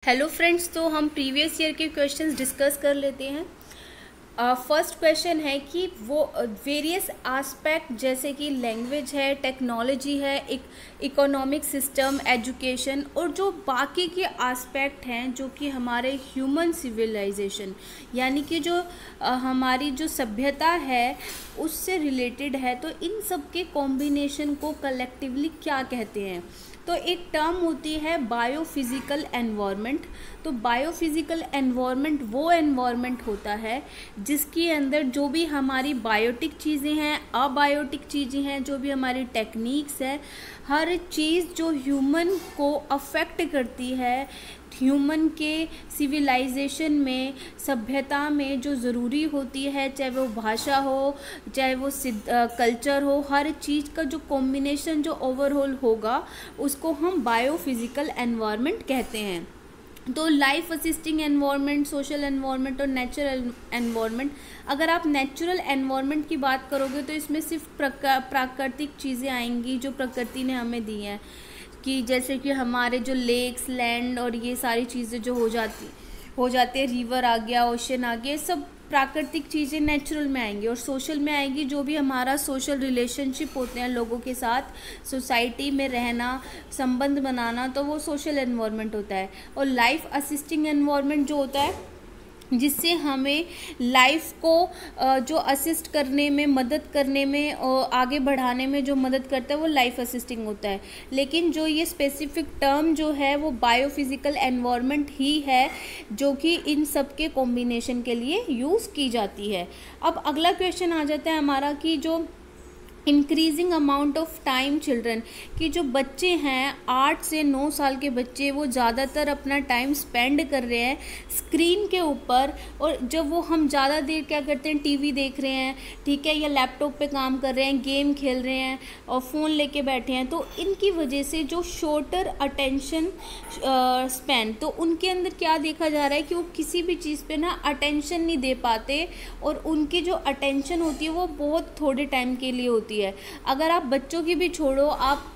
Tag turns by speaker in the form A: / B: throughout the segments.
A: Hello friends, तो हम previous year के क्वेश्चंस डिस्कस कर लेते हैं। फर्स्ट क्वेश्चन है कि वो वेरियस एस्पेक्ट जैसे कि लैंग्वेज है, टेक्नोलॉजी है, इकोनॉमिक सिस्टम, एजुकेशन और जो बाकी के एस्पेक्ट हैं जो कि हमारे ह्यूमन सिविलाइजेशन यानी कि जो हमारी जो सभ्यता है उससे रिलेटेड है, तो इन सब के कॉम्बिनेशन को कलेक्टिवली क्या कहते हैं। तो एक टर्म होती है बायोफिज़िकल एनवायरनमेंट। तो बायोफिज़िकल एनवायरनमेंट वो एनवायरनमेंट होता है जिसके अंदर जो भी हमारी बायोटिक चीज़ें हैं, अबायोटिक चीज़ें हैं, जो भी हमारी टेक्निक्स है, हर चीज़ जो ह्यूमन को अफेक्ट करती है, ह्यूमन के सिविलाइजेशन में, सभ्यता में जो ज़रूरी होती है, चाहे वो भाषा हो, चाहे वो कल्चर हो, हर चीज़ का जो कॉम्बिनेशन जो ओवरऑल होगा उसको हम बायोफिज़िकल एनवायरनमेंट कहते हैं। तो life assisting environment, social environment और नेचुरल एनवायरनमेंट। अगर आप नेचुरल एनवायरनमेंट की बात करोगे तो इसमें सिर्फ प्राकृतिक चीज़ें आएंगी जो प्रकृति ने हमें दी हैं, कि जैसे कि हमारे जो लेक्स, लैंड और ये सारी चीज़ें जो हो जाती है, रिवर आ गया, ओशन आ गया, सब प्राकृतिक चीज़ें नेचुरल में आएंगी। और सोशल में आएगी जो भी हमारा सोशल रिलेशनशिप होते हैं लोगों के साथ, सोसाइटी में रहना, संबंध बनाना, तो वो सोशल एनवायरनमेंट होता है। और लाइफ असिस्टिंग एनवायरनमेंट जो होता है जिससे हमें लाइफ को जो असिस्ट करने में, मदद करने में और आगे बढ़ाने में जो मदद करता है वो लाइफ असिस्टिंग होता है। लेकिन जो ये स्पेसिफिक टर्म जो है वो बायोफिज़िकल एनवायरनमेंट ही है जो कि इन सब के कॉम्बिनेशन के लिए यूज़ की जाती है। अब अगला क्वेश्चन आ जाता है हमारा कि जो increasing amount of time children, कि जो बच्चे हैं 8 से 9 साल के बच्चे, वो ज़्यादातर अपना टाइम स्पेंड कर रहे हैं स्क्रीन के ऊपर। और जब वो हम ज़्यादा देर क्या करते हैं, टीवी देख रहे हैं, ठीक है, या लैपटॉप पे काम कर रहे हैं, गेम खेल रहे हैं और फ़ोन लेके बैठे हैं, तो इनकी वजह से जो शॉर्टर अटेंशन स्पैन, तो उनके अंदर क्या देखा जा रहा है कि वो किसी भी चीज़ पे ना अटेंशन नहीं दे पाते और उनकी जो अटेंशन होती है वो बहुत थोड़े टाइम के लिए होती है। अगर आप बच्चों की भी छोड़ो, आप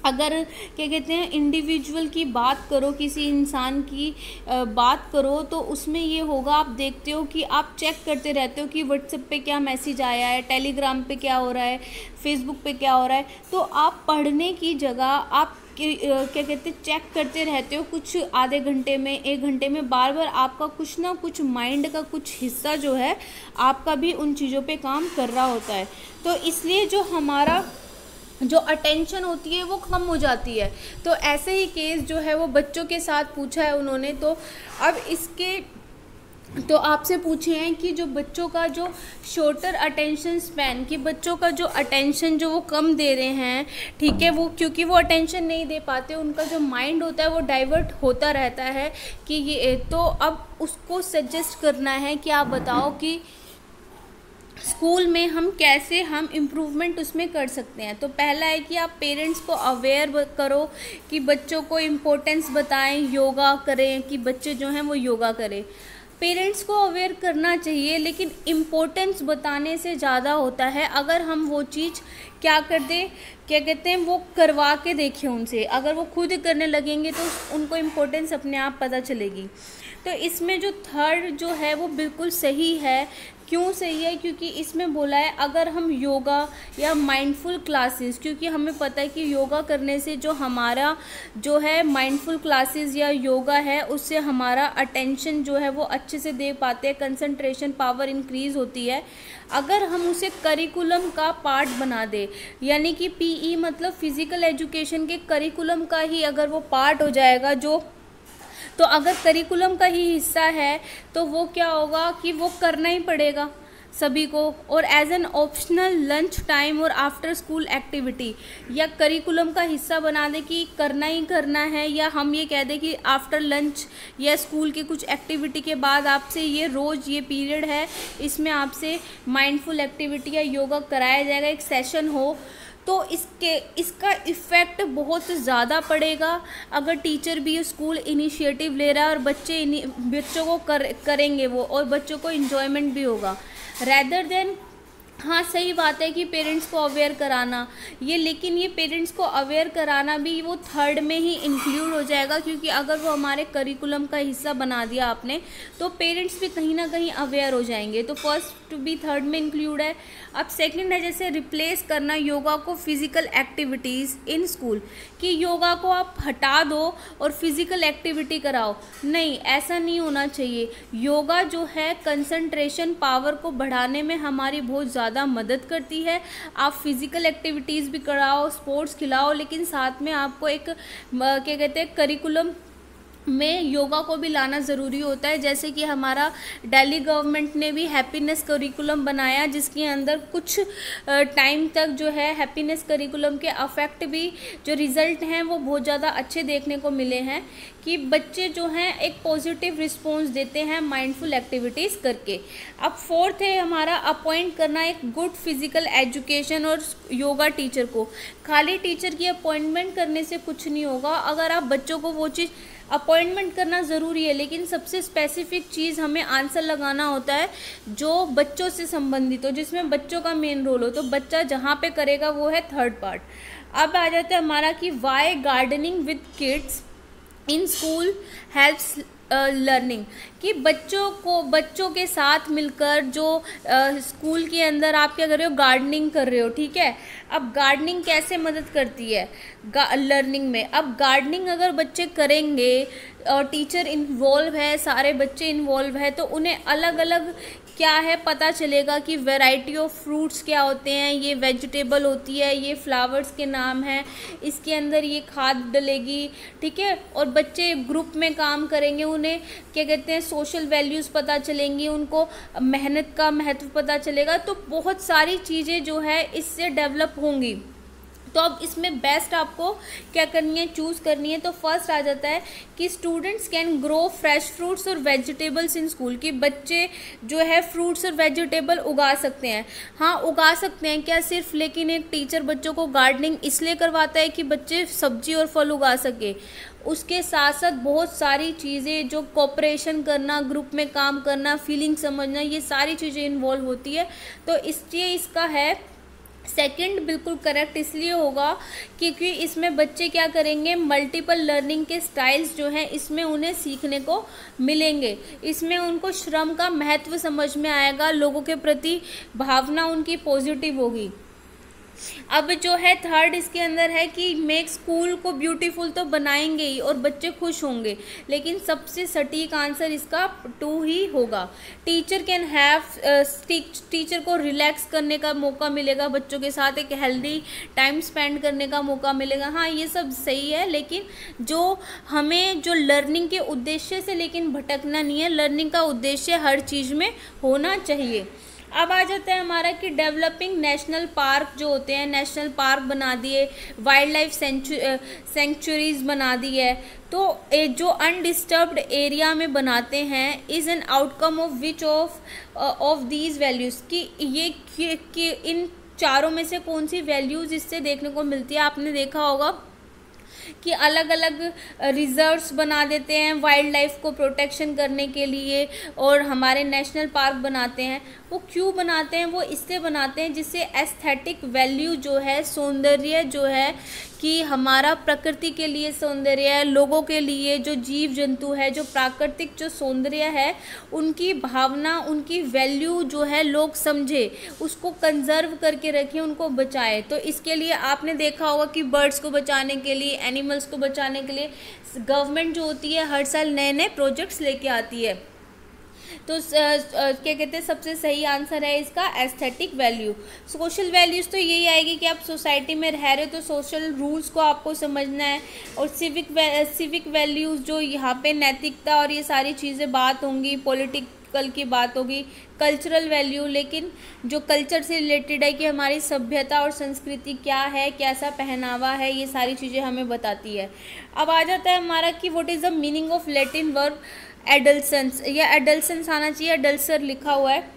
A: अगर क्या कहते हैं इंडिविजुअल की बात करो, किसी इंसान की बात करो, तो उसमें ये होगा, आप देखते हो कि आप चेक करते रहते हो कि व्हाट्सएप पे क्या मैसेज आया है, टेलीग्राम पे क्या हो रहा है, फेसबुक पे क्या हो रहा है। तो आप पढ़ने की जगह आप क्या कहते हैं चेक करते रहते हो, कुछ आधे घंटे में, 1 घंटे में, बार बार आपका कुछ ना कुछ माइंड का कुछ हिस्सा जो है आपका भी उन चीज़ों पे काम कर रहा होता है। तो इसलिए जो हमारा जो अटेंशन होती है वो कम हो जाती है। तो ऐसे ही केस जो है वो बच्चों के साथ पूछा है उन्होंने। तो अब इसके तो आपसे पूछे हैं कि जो बच्चों का जो शॉर्टर अटेंशन स्पैन, कि बच्चों का जो अटेंशन जो वो कम दे रहे हैं, ठीक है, वो क्योंकि वो अटेंशन नहीं दे पाते, उनका जो माइंड होता है वो डाइवर्ट होता रहता है कि ये, तो अब उसको सजेस्ट करना है कि आप बताओ कि स्कूल में हम कैसे इम्प्रूवमेंट उसमें कर सकते हैं। तो पहला है कि आप पेरेंट्स को अवेयर करो कि बच्चों को इम्पोर्टेंस बताएं, योगा करें, कि बच्चे जो हैं वो योगा करें। पेरेंट्स को अवेयर करना चाहिए, लेकिन इम्पोर्टेंस बताने से ज़्यादा होता है अगर हम वो चीज़ क्या कर दें, क्या कहते हैं, वो करवा के देखें उनसे। अगर वो खुद करने लगेंगे तो उनको इम्पोर्टेंस अपने आप पता चलेगी। तो इसमें जो थर्ड जो है वो बिल्कुल सही है। क्यों सही है? क्योंकि इसमें बोला है अगर हम योगा या माइंडफुल क्लासेस, क्योंकि हमें पता है कि योगा करने से जो हमारा जो है माइंडफुल क्लासेस या योगा है उससे हमारा अटेंशन जो है वो अच्छे से दे पाते हैं, कंसंट्रेशन पावर इंक्रीज़ होती है। अगर हम उसे करिकुलम का पार्ट बना दे, यानी कि पीई मतलब फिज़िकल एजुकेशन के करिकुलम का ही अगर वो पार्ट हो जाएगा, जो तो अगर करिकुलम का ही हिस्सा है तो वो क्या होगा कि वो करना ही पड़ेगा सभी को। और as an optional lunch time और आफ्टर स्कूल एक्टिविटी, या करिकुलम का हिस्सा बना दे कि करना ही करना है, या हम ये कह दें कि आफ्टर लंच या स्कूल की कुछ एक्टिविटी के बाद आपसे ये रोज़ ये पीरियड है, इसमें आपसे माइंडफुल एक्टिविटी या योगा कराया जाएगा, एक सेशन हो। तो इसका इफ़ेक्ट बहुत ज़्यादा पड़ेगा अगर टीचर भी स्कूल इनिशिएटिव ले रहा है और बच्चों को करेंगे वो, और बच्चों को इन्जॉयमेंट भी होगा, रैदर देन हाँ सही बात है कि पेरेंट्स को अवेयर कराना ये, लेकिन ये पेरेंट्स को अवेयर कराना भी वो थर्ड में ही इंक्लूड हो जाएगा, क्योंकि अगर वो हमारे करिकुलम का हिस्सा बना दिया आपने तो पेरेंट्स भी कहीं ना कहीं अवेयर हो जाएंगे। तो फर्स्ट भी थर्ड में इंक्लूड है। अब सेकंड है जैसे रिप्लेस करना योगा को फिजिकल एक्टिविटीज़ इन स्कूल, कि योगा को आप हटा दो और फिजिकल एक्टिविटी कराओ, नहीं ऐसा नहीं होना चाहिए। योगा जो है कंसंट्रेशन पावर को बढ़ाने में हमारी बहुत ज़्यादा मदद करती है। आप फिजिकल एक्टिविटीज़ भी कराओ, स्पोर्ट्स खिलाओ, लेकिन साथ में आपको एक क्या कहते हैं करिकुलम में योगा को भी लाना ज़रूरी होता है। जैसे कि हमारा दिल्ली गवर्नमेंट ने भी हैप्पीनेस करिकुलम बनाया, जिसके अंदर कुछ टाइम तक जो है हैप्पीनेस करिकुलम के अफेक्ट भी जो रिज़ल्ट हैं वो बहुत ज़्यादा अच्छे देखने को मिले हैं, कि बच्चे जो हैं एक पॉजिटिव रिस्पॉन्स देते हैं माइंडफुल एक्टिविटीज़ करके। अब फोर्थ है हमारा अपॉइंट करना एक गुड फिजिकल एजुकेशन और योगा टीचर को। खाली टीचर की अपॉइंटमेंट करने से कुछ नहीं होगा, अगर आप बच्चों को वो चीज़ अपॉइंटमेंट करना ज़रूरी है, लेकिन सबसे स्पेसिफिक चीज़ हमें आंसर लगाना होता है जो बच्चों से संबंधित हो, जिसमें बच्चों का मेन रोल हो। तो बच्चा जहाँ पे करेगा वो है थर्ड पार्ट। अब आ जाता है हमारा कि why gardening with kids in school helps learning, कि बच्चों के साथ मिलकर जो स्कूल के अंदर आप क्या कर रहे हो, गार्डनिंग कर रहे हो, ठीक है। अब गार्डनिंग कैसे मदद करती है लर्निंग में। अब गार्डनिंग अगर बच्चे करेंगे और टीचर इन्वॉल्व है, सारे बच्चे इन्वॉल्व है, तो उन्हें अलग अलग क्या है पता चलेगा कि वैरायटी ऑफ फ्रूट्स क्या होते हैं, ये वेजिटेबल होती है, ये फ्लावर्स के नाम हैं, इसके अंदर ये खाद डलेगी, ठीक है। और बच्चे ग्रुप में काम करेंगे, उन्हें क्या कहते हैं सोशल वैल्यूज़ पता चलेंगी, उनको मेहनत का महत्व पता चलेगा। तो बहुत सारी चीज़ें जो है इससे डेवलप होंगी। तो अब इसमें बेस्ट आपको क्या करनी है, चूज़ करनी है। तो फर्स्ट आ जाता है कि students can grow fresh fruits और वेजिटेबल्स इन स्कूल, कि बच्चे जो है फ्रूट्स और वेजिटेबल उगा सकते हैं। हाँ उगा सकते हैं क्या सिर्फ, लेकिन एक टीचर बच्चों को गार्डनिंग इसलिए करवाता है कि बच्चे सब्जी और फल उगा सके। उसके साथ साथ बहुत सारी चीज़ें जो कोऑपरेशन करना, ग्रुप में काम करना, फीलिंग समझना, ये सारी चीज़ें इन्वॉल्व होती है। तो इसलिए इसका है सेकंड बिल्कुल करेक्ट इसलिए होगा क्योंकि इसमें बच्चे क्या करेंगे, मल्टीपल लर्निंग के स्टाइल्स जो हैं इसमें उन्हें सीखने को मिलेंगे। इसमें उनको श्रम का महत्व समझ में आएगा, लोगों के प्रति भावना उनकी पॉजिटिव होगी। अब जो है थर्ड इसके अंदर है कि मेक स्कूल को ब्यूटीफुल तो बनाएंगे ही और बच्चे खुश होंगे, लेकिन सबसे सटीक आंसर इसका 2 ही होगा। टीचर कैन हैव टीचर को रिलैक्स करने का मौका मिलेगा, बच्चों के साथ एक हेल्दी टाइम स्पेंड करने का मौका मिलेगा। हाँ ये सब सही है, लेकिन जो हमें जो लर्निंग के उद्देश्य से लेकिन भटकना नहीं है, लर्निंग का उद्देश्य हर चीज़ में होना चाहिए। अब आ जाता है हमारा कि डेवलपिंग नेशनल पार्क जो होते हैं, नेशनल पार्क बना दिए, वाइल्ड लाइफ सेंचुरीज बना दी है, तो जो अनडिस्टर्ब्ड एरिया में बनाते हैं is an outcome of which of these values, कि इन चारों में से कौन सी वैल्यूज़ इससे देखने को मिलती है। आपने देखा होगा कि अलग अलग रिजर्व्स बना देते हैं वाइल्ड लाइफ को प्रोटेक्शन करने के लिए, और हमारे नेशनल पार्क बनाते हैं। वो क्यों बनाते हैं, वो इससे बनाते हैं जिससे एस्थेटिक वैल्यू जो है, सौंदर्य जो है, कि हमारा प्रकृति के लिए सौंदर्य है, लोगों के लिए जो जीव जंतु है, जो प्राकृतिक जो सौंदर्य है, उनकी भावना, उनकी वैल्यू जो है लोग समझे, उसको कंजर्व करके रखें, उनको बचाएं। तो इसके लिए आपने देखा होगा कि बर्ड्स को बचाने के लिए, एनिमल्स को बचाने के लिए गवर्नमेंट जो होती है हर साल नए नए प्रोजेक्ट्स लेके आती है। तो क्या कहते हैं सबसे सही आंसर है इसका एस्थेटिक वैल्यू। सोशल वैल्यूज़ तो यही आएगी कि आप सोसाइटी में रह रहे हो तो सोशल रूल्स को आपको समझना है, और सिविक वैल्यूज़ जो यहाँ पे नैतिकता और ये सारी चीज़ें बात होंगी, पॉलिटिकल की बात होगी। कल्चरल वैल्यू, लेकिन जो कल्चर से रिलेटेड है कि हमारी सभ्यता और संस्कृति क्या है, कैसा पहनावा है, ये सारी चीज़ें हमें बताती है। अब आ जाता है हमारा कि what is the meaning of Latin verb adolescence, या एडल्सेंस आना चाहिए, एडल्सर लिखा हुआ है।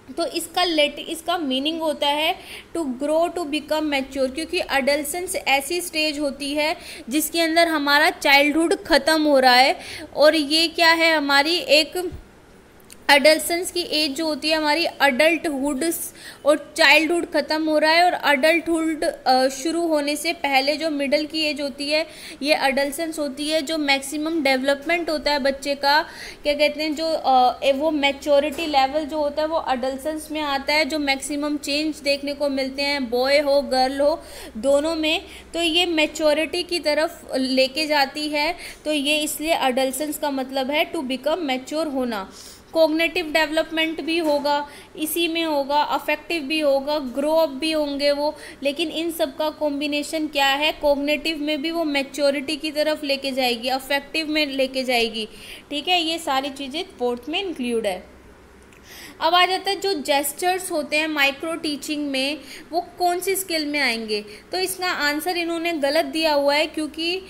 A: तो इसका मीनिंग होता है to grow to become mature, क्योंकि एडल्सेंस ऐसी स्टेज होती है जिसके अंदर हमारा चाइल्डहुड ख़त्म हो रहा है, और ये क्या है, हमारी एक अडल्सेंस की एज जो होती है हमारी, अडल्टहुड और चाइल्डहुड ख़त्म हो रहा है, और अडल्टहुड शुरू होने से पहले जो मिडल की एज होती है ये अडल्सेंस होती है। जो मैक्सिमम डेवलपमेंट होता है बच्चे का, क्या कहते हैं, जो वो मैच्योरिटी लेवल जो होता है वो अडल्सेंस में आता है। जो मैक्सिमम चेंज देखने को मिलते हैं बॉय हो गर्ल हो दोनों में, तो ये मैच्योरिटी की तरफ लेके जाती है। तो ये इसलिए अडल्सेंस का मतलब है टू बिकम मैच्योर होना। कोग्निटिव डेवलपमेंट भी होगा इसी में होगा, अफेक्टिव भी होगा, ग्रो अप भी होंगे वो, लेकिन इन सब का कॉम्बिनेशन क्या है, कोग्निटिव में भी वो मैच्योरिटी की तरफ लेके जाएगी, अफेक्टिव में लेके जाएगी। ठीक है, ये सारी चीज़ें फोर्थ में इंक्लूड है। अब आ जाता है जो जेस्चर्स होते हैं माइक्रो टीचिंग में, वो कौन सी स्किल में आएंगे। तो इसका आंसर इन्होंने गलत दिया हुआ है, क्योंकि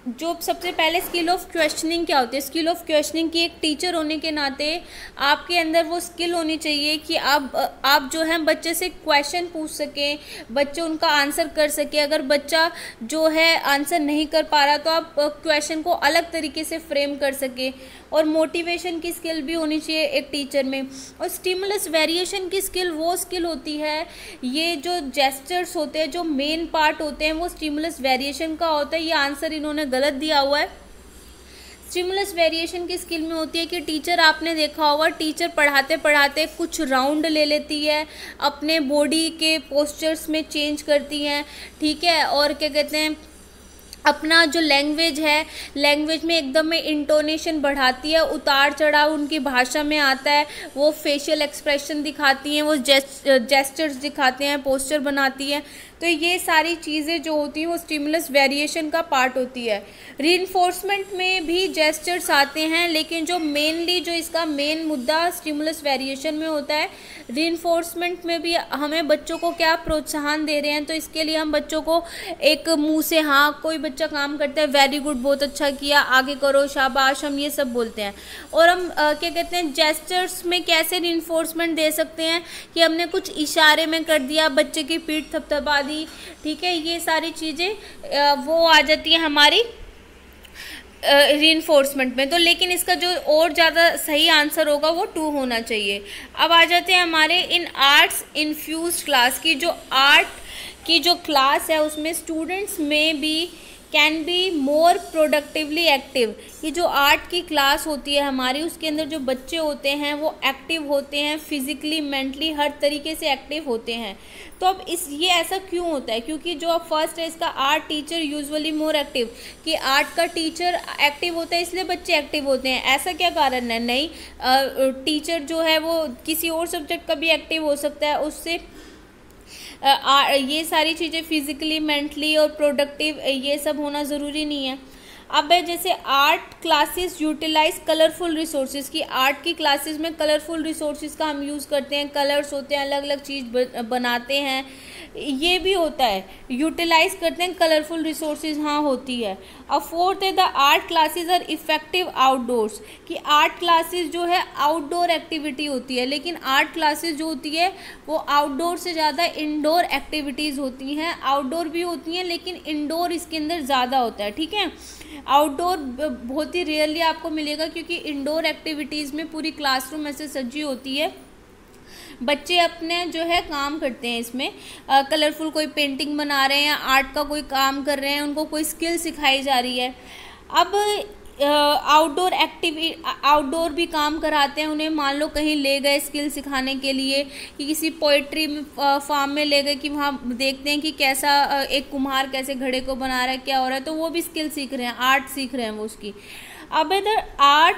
A: जो सबसे पहले स्किल ऑफ क्वेश्चनिंग क्या होती है, स्किल ऑफ क्वेश्चनिंग की एक टीचर होने के नाते आपके अंदर वो स्किल होनी चाहिए कि आप जो है बच्चे से क्वेश्चन पूछ सकें, बच्चे उनका आंसर कर सके। अगर बच्चा जो है आंसर नहीं कर पा रहा तो आप क्वेश्चन को अलग तरीके से फ्रेम कर सके। और मोटिवेशन की स्किल भी होनी चाहिए एक टीचर में। और स्टिमुलस वेरिएशन की स्किल वो स्किल होती है, ये जो जेस्चर्स होते हैं जो मेन पार्ट होते हैं वो स्टिमुलस वेरिएशन का होता है। ये आंसर इन्होंने गलत दिया हुआ है। स्टिमुलस वेरिएशन की स्किल में होती है कि टीचर, आपने देखा होगा टीचर पढ़ाते पढ़ाते कुछ राउंड ले लेती है, अपने बॉडी के पोस्चर्स में चेंज करती हैं। ठीक है, और क्या कहते हैं, अपना जो लैंग्वेज है, लैंग्वेज में एकदम में इंटोनेशन बढ़ाती है, उतार चढ़ाव उनकी भाषा में आता है, वो फेशियल एक्सप्रेशन दिखाती हैं, वो जेस्चर्स दिखाते हैं, पोस्चर बनाती हैं। तो ये सारी चीज़ें जो होती हैं वो स्टिमुलस वेरिएशन का पार्ट होती है। रीइंफोर्समेंट में भी जेस्चर्स आते हैं, लेकिन जो मेनली जो इसका मेन मुद्दा स्टिमुलस वेरिएशन में होता है। रीइंफोर्समेंट में भी हमें बच्चों को क्या प्रोत्साहन दे रहे हैं, तो इसके लिए हम बच्चों को एक मुंह से, हाँ कोई बच्चा काम करता है वेरी गुड, बहुत अच्छा किया, आगे करो, शाबाश, हम ये सब बोलते हैं। और हम क्या कहते हैं, जेस्चर्स में कैसे रीइंफोर्समेंट दे सकते हैं कि हमने कुछ इशारे में कर दिया, बच्चे की पीठ थपथपा दी। ठीक है, ये सारी चीज़ें वो आ जाती है हमारी रीइंफोर्समेंट में। तो लेकिन इसका जो और ज़्यादा सही आंसर होगा वो 2 होना चाहिए। अब आ जाते हैं हमारे इन आर्ट्स इन्फ्यूज्ड क्लास की। जो आर्ट की जो क्लास है उसमें स्टूडेंट्स में भी can be more productively active. ये जो आर्ट की क्लास होती है हमारी, उसके अंदर जो बच्चे होते हैं वो एक्टिव होते हैं, फिजिकली मेंटली हर तरीके से एक्टिव होते हैं। तो अब ये ऐसा क्यों होता है, क्योंकि जो अब फर्स्ट है इसका art teacher usually more active, कि आर्ट का टीचर एक्टिव होता है इसलिए बच्चे एक्टिव होते हैं, ऐसा क्या कारण है? नहीं, टीचर जो है वो किसी और सब्जेक्ट का भी एक्टिव हो सकता है, उससे ये सारी चीज़ें फिजिकली मेंटली और प्रोडक्टिव ये सब होना ज़रूरी नहीं है। अब जैसे art classes utilize colourful resources की, आर्ट की क्लासेस में कलरफुल रिसोर्सेज का हम यूज़ करते हैं, कलर्स होते हैं, अलग अलग चीज़ बनाते हैं, ये भी होता है, यूटिलाइज करते हैं कलरफुल रिसोर्सेज, हाँ होती है। अब फोर्थ है the art classes are effective outdoors, कि आर्ट क्लासेस जो है आउटडोर एक्टिविटी होती है, लेकिन आर्ट क्लासेस जो होती है वो आउटडोर से ज़्यादा इंडोर एक्टिविटीज़ होती हैं। आउटडोर भी होती हैं लेकिन इंडोर इसके अंदर ज़्यादा होता है। ठीक है, आउटडोर बहुत ही रेयरली आपको मिलेगा, क्योंकि इंडोर एक्टिविटीज़ में पूरी क्लासरूम ऐसे सजी होती है, बच्चे अपने जो है काम करते हैं इसमें, कलरफुल कोई पेंटिंग बना रहे हैं, आर्ट का कोई काम कर रहे हैं, उनको कोई स्किल सिखाई जा रही है। अब आउटडोर भी काम कराते हैं उन्हें, मान लो कहीं ले गए स्किल सिखाने के लिए, कि किसी पोइट्री फार्म में ले गए कि वहाँ देखते हैं कि कैसा एक कुम्हार कैसे घड़े को बना रहा है, क्या हो रहा है, तो वो भी स्किल सीख रहे हैं, आर्ट सीख रहे हैं वो उसकी। अब इधर art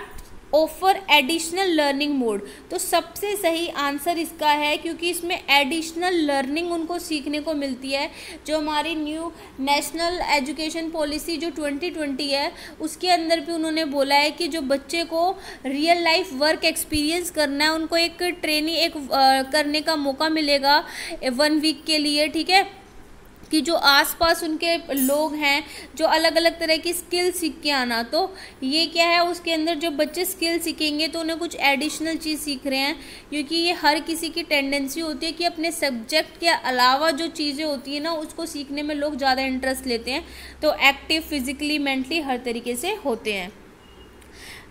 A: offer additional learning mode, तो सबसे सही आंसर इसका है, क्योंकि इसमें एडिशनल लर्निंग उनको सीखने को मिलती है। जो हमारी न्यू नेशनल एजुकेशन पॉलिसी जो 2020 है उसके अंदर भी उन्होंने बोला है कि जो बच्चे को रियल लाइफ वर्क एक्सपीरियंस करना है, उनको एक ट्रेनिंग करने का मौका मिलेगा 1 वीक के लिए। ठीक है, कि जो आसपास उनके लोग हैं जो अलग अलग तरह की स्किल सीख के आना, तो ये क्या है, उसके अंदर जो बच्चे स्किल सीखेंगे तो उन्हें कुछ एडिशनल चीज़ सीख रहे हैं, क्योंकि ये हर किसी की टेंडेंसी होती है कि अपने सब्जेक्ट के अलावा जो चीज़ें होती है ना उसको सीखने में लोग ज़्यादा इंटरेस्ट लेते हैं, तो एक्टिव फिजिकली मेंटली हर तरीके से होते हैं।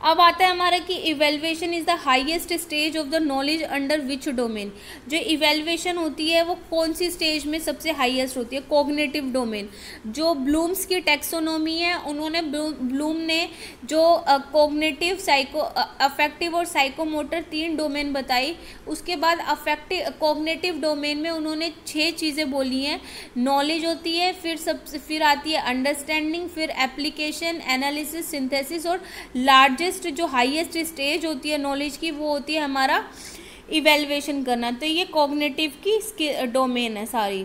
A: अब आता है हमारा कि evaluation is the highest stage of the knowledge under which domain. जो इवेल्युएशन होती है वो कौन सी स्टेज में सबसे हाईएस्ट होती है? Cognitive domain. जो ब्लूम्स की टैक्सोनॉमी है, उन्होंने ब्लूम ने जो कॉग्निटिव, साइको अफेक्टिव और साइकोमोटर 3 डोमेन बताई। उसके बाद अफेक्टिव कॉग्निटिव डोमेन में उन्होंने 6 चीज़ें बोली हैं। नॉलेज होती है, फिर आती है अंडरस्टैंडिंग, फिर एप्लीकेशन, एनालिसिस, सिंथेसिस, और लार्जेस्ट जो हाईएस्ट स्टेज होती है नॉलेज की वो होती है हमारा इवेल्युएशन करना। तो ये कॉग्निटिव की डोमेन है सारी।